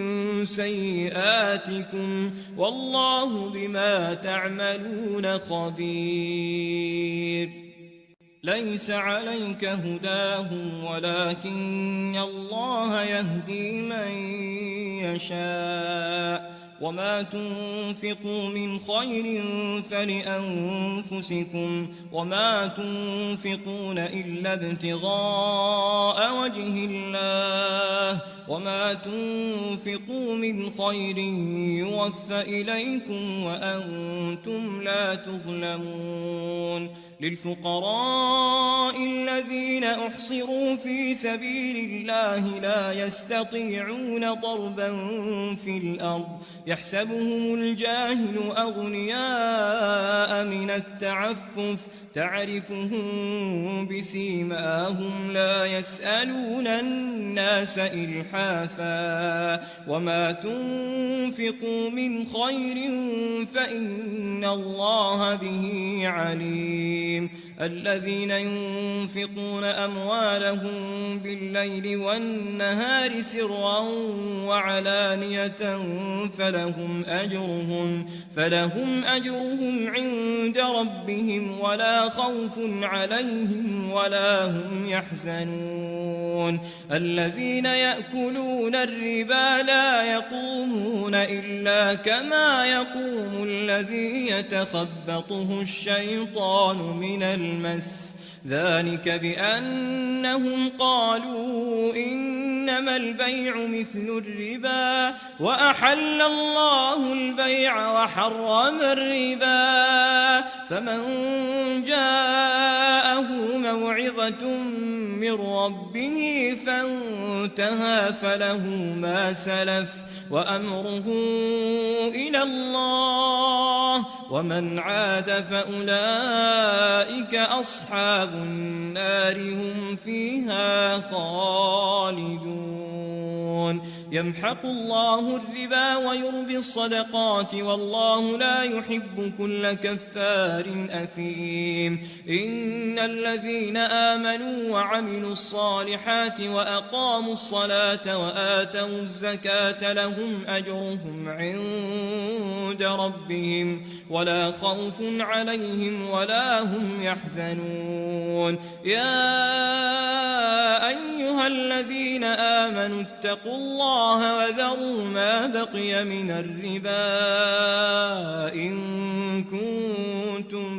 سيئاتكم والله بما تعملون خبير. ليس عليك هداهم ولكن الله يهدي من يشاء وما تنفقوا من خير فلأنفسكم وما تنفقون إلا ابتغاء وجه الله وما تنفقوا من خير يوفى إليكم وأنتم لا تظلمون. للفقراء الذين أحصروا في سبيل الله لا يستطيعون ضربا في الأرض يحسبهم الجاهل أغنياء من التعفف تعرفهم بسيماهم لا يسألون الناس إلحافا وما تنفقوا من خير فإن الله به عليم الذين ينفقون أموالهم بالليل والنهار سرا وعلانية فلهم أجرهم عند ربهم ولا خوف عليهم ولا هم يحزنون الذين يأكلون الربا لا يقومون إلا كما يقوم الذي يتخبطه الشيطان من المس ذلك بأنهم قالوا إنما البيع مثل الربا وأحل الله البيع وحرم الربا فمن جاءه موعظة من ربه فانتهى فله ما سلف وأمره إلى الله ومن عاد فأولئك أصحاب النار هم فيها خالدون يمحق الله الربا ويربي الصدقات والله لا يحب كل كفار أثيم إن الذين آمنوا وعملوا الصالحات وأقاموا الصلاة وآتوا الزكاة لهم أجرهم عند ربهم ولا خوف عليهم ولا هم يحزنون يا أيها الذين آمنوا اتقوا الله وذروا ما بقي من الربا إن كنتم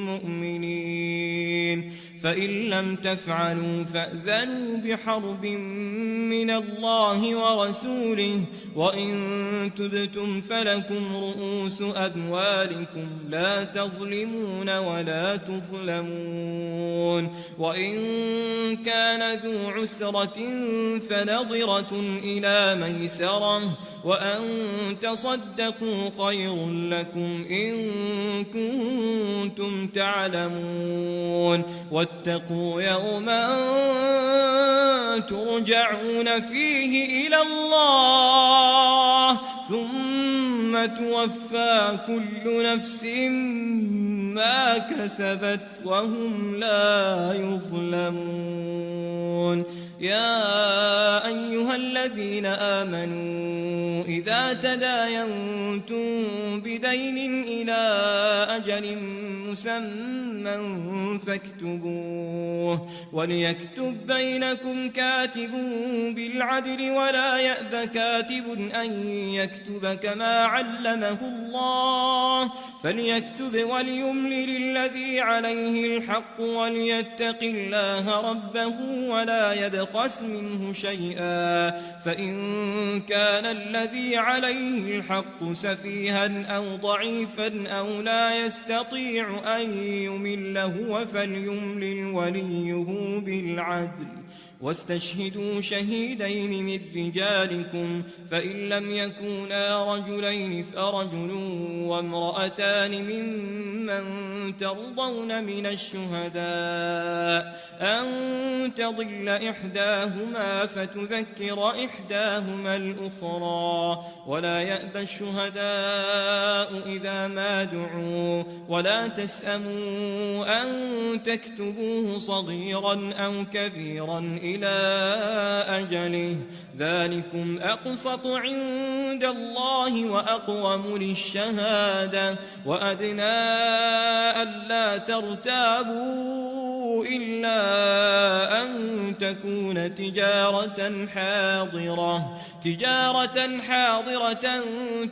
مؤمنين فإن لم تفعلوا فأذنوا بحرب من الله ورسوله وإن تبتم فلكم رؤوس أموالكم لا تظلمون ولا تظلمون وإن كان ذو عسرة فنظرة إلى ميسرة وأن تصدقوا خير لكم إن كنتم تعلمون واتقوا يوما ترجعون فيه إلى الله ثم توفى كل نفس ما كسبت وهم لا يظلمون يا أيها الذين آمنوا إذا تداينتم بدين إلى أجل مسمى فاكتبوه وليكتب بينكم كاتب بالعدل ولا يأب كاتب أن يكتب كما علمه الله فليكتب وليملل الذي عليه الحق وليتق الله ربه ولا يبخس منه شيئا فإن كان الذي عليه الحق سفيها أو ضعيفا أو لا يستطيع أن يمل هو فليملل وليه بالعدل واستشهدوا شهيدين من رجالكم فإن لم يكونا رجلين فرجل وامرأتان ممن ترضون من الشهداء أن تضل إحداهما فتذكر إحداهما الأخرى ولا يأبى الشهداء إذا ما دعوا ولا تسأموا أن تكتبوه صغيرا أو كبيرا إلى أجله ذلكم أقسط عند الله وأقوم للشهادة وأدنى ألا ترتابوا إلا أن تكون تجارة حاضرة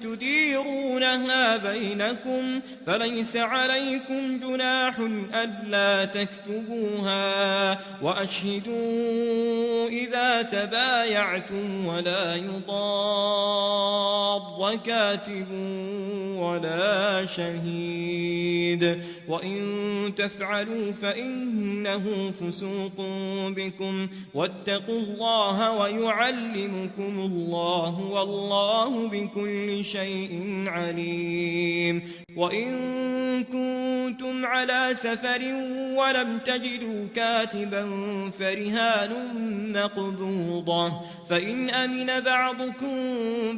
تديرونها بينكم فليس عليكم جناح ألا تكتبوها وأشهدوا إذا تبايعتم ولا يضار كاتب ولا شهيد وإن تفعلوا فإنه فسوق بكم واتقوا الله ويعلمكم الله والله بكل شيء عليم وإن كنتم على سفر ولم تجدوا كاتبا فرهان مقبوضة فإن أمن بعضكم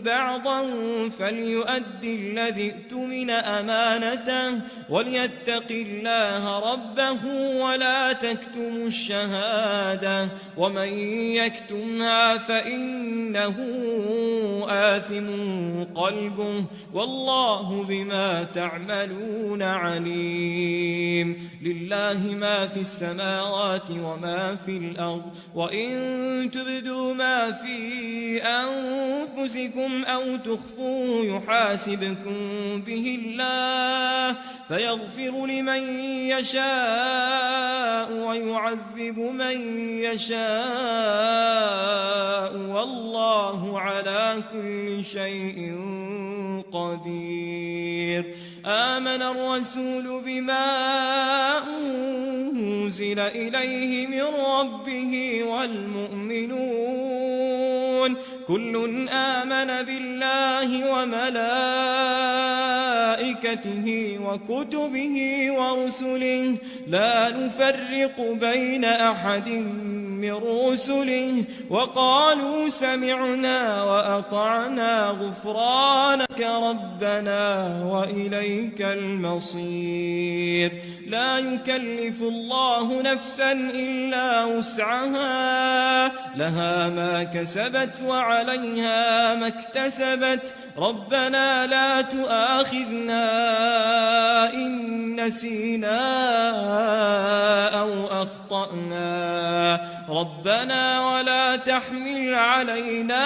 بعضا فليؤدي الذي اؤتمن أمانته وليتق الله ربه ولا تكتموا الشهادة ومن يكتمها فإنه آثم قلبه والله بما تعملون عليم لله ما في السماوات وما في الأرض وإن تبدوا ما في أنفسكم أو تخفوه يحاسبكم به الله فيغفر لمن يشاء ويعذب من يشاء والله على كل شيء قدير آمن الرسول بما أنزل إليه من ربه والمؤمنون كل آمن بالله وملائكته وكتبه ورسله لا نفرق بين أحد من رسله وقالوا سمعنا وأطعنا غفرانك ربنا وإليك المصير لا يكلف الله نفسا إلا وسعها لها ما كسبت وعليها ما اكتسبت ربنا لا تؤاخذنا إن نسينا أو أخطأنا ربنا ولا تحمل علينا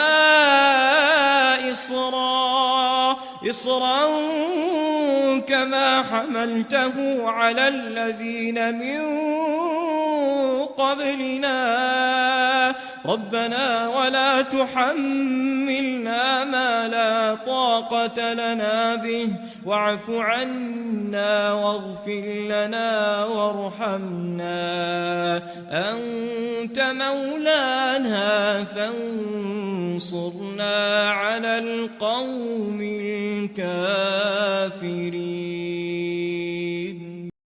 إصرا كما حملته على الذين من قبلنا ربنا ولا تحملنا ما لا طاقة لنا به واعف عنا واغفر لنا وارحمنا أنت مولانا فانصرنا على القوم الكافرين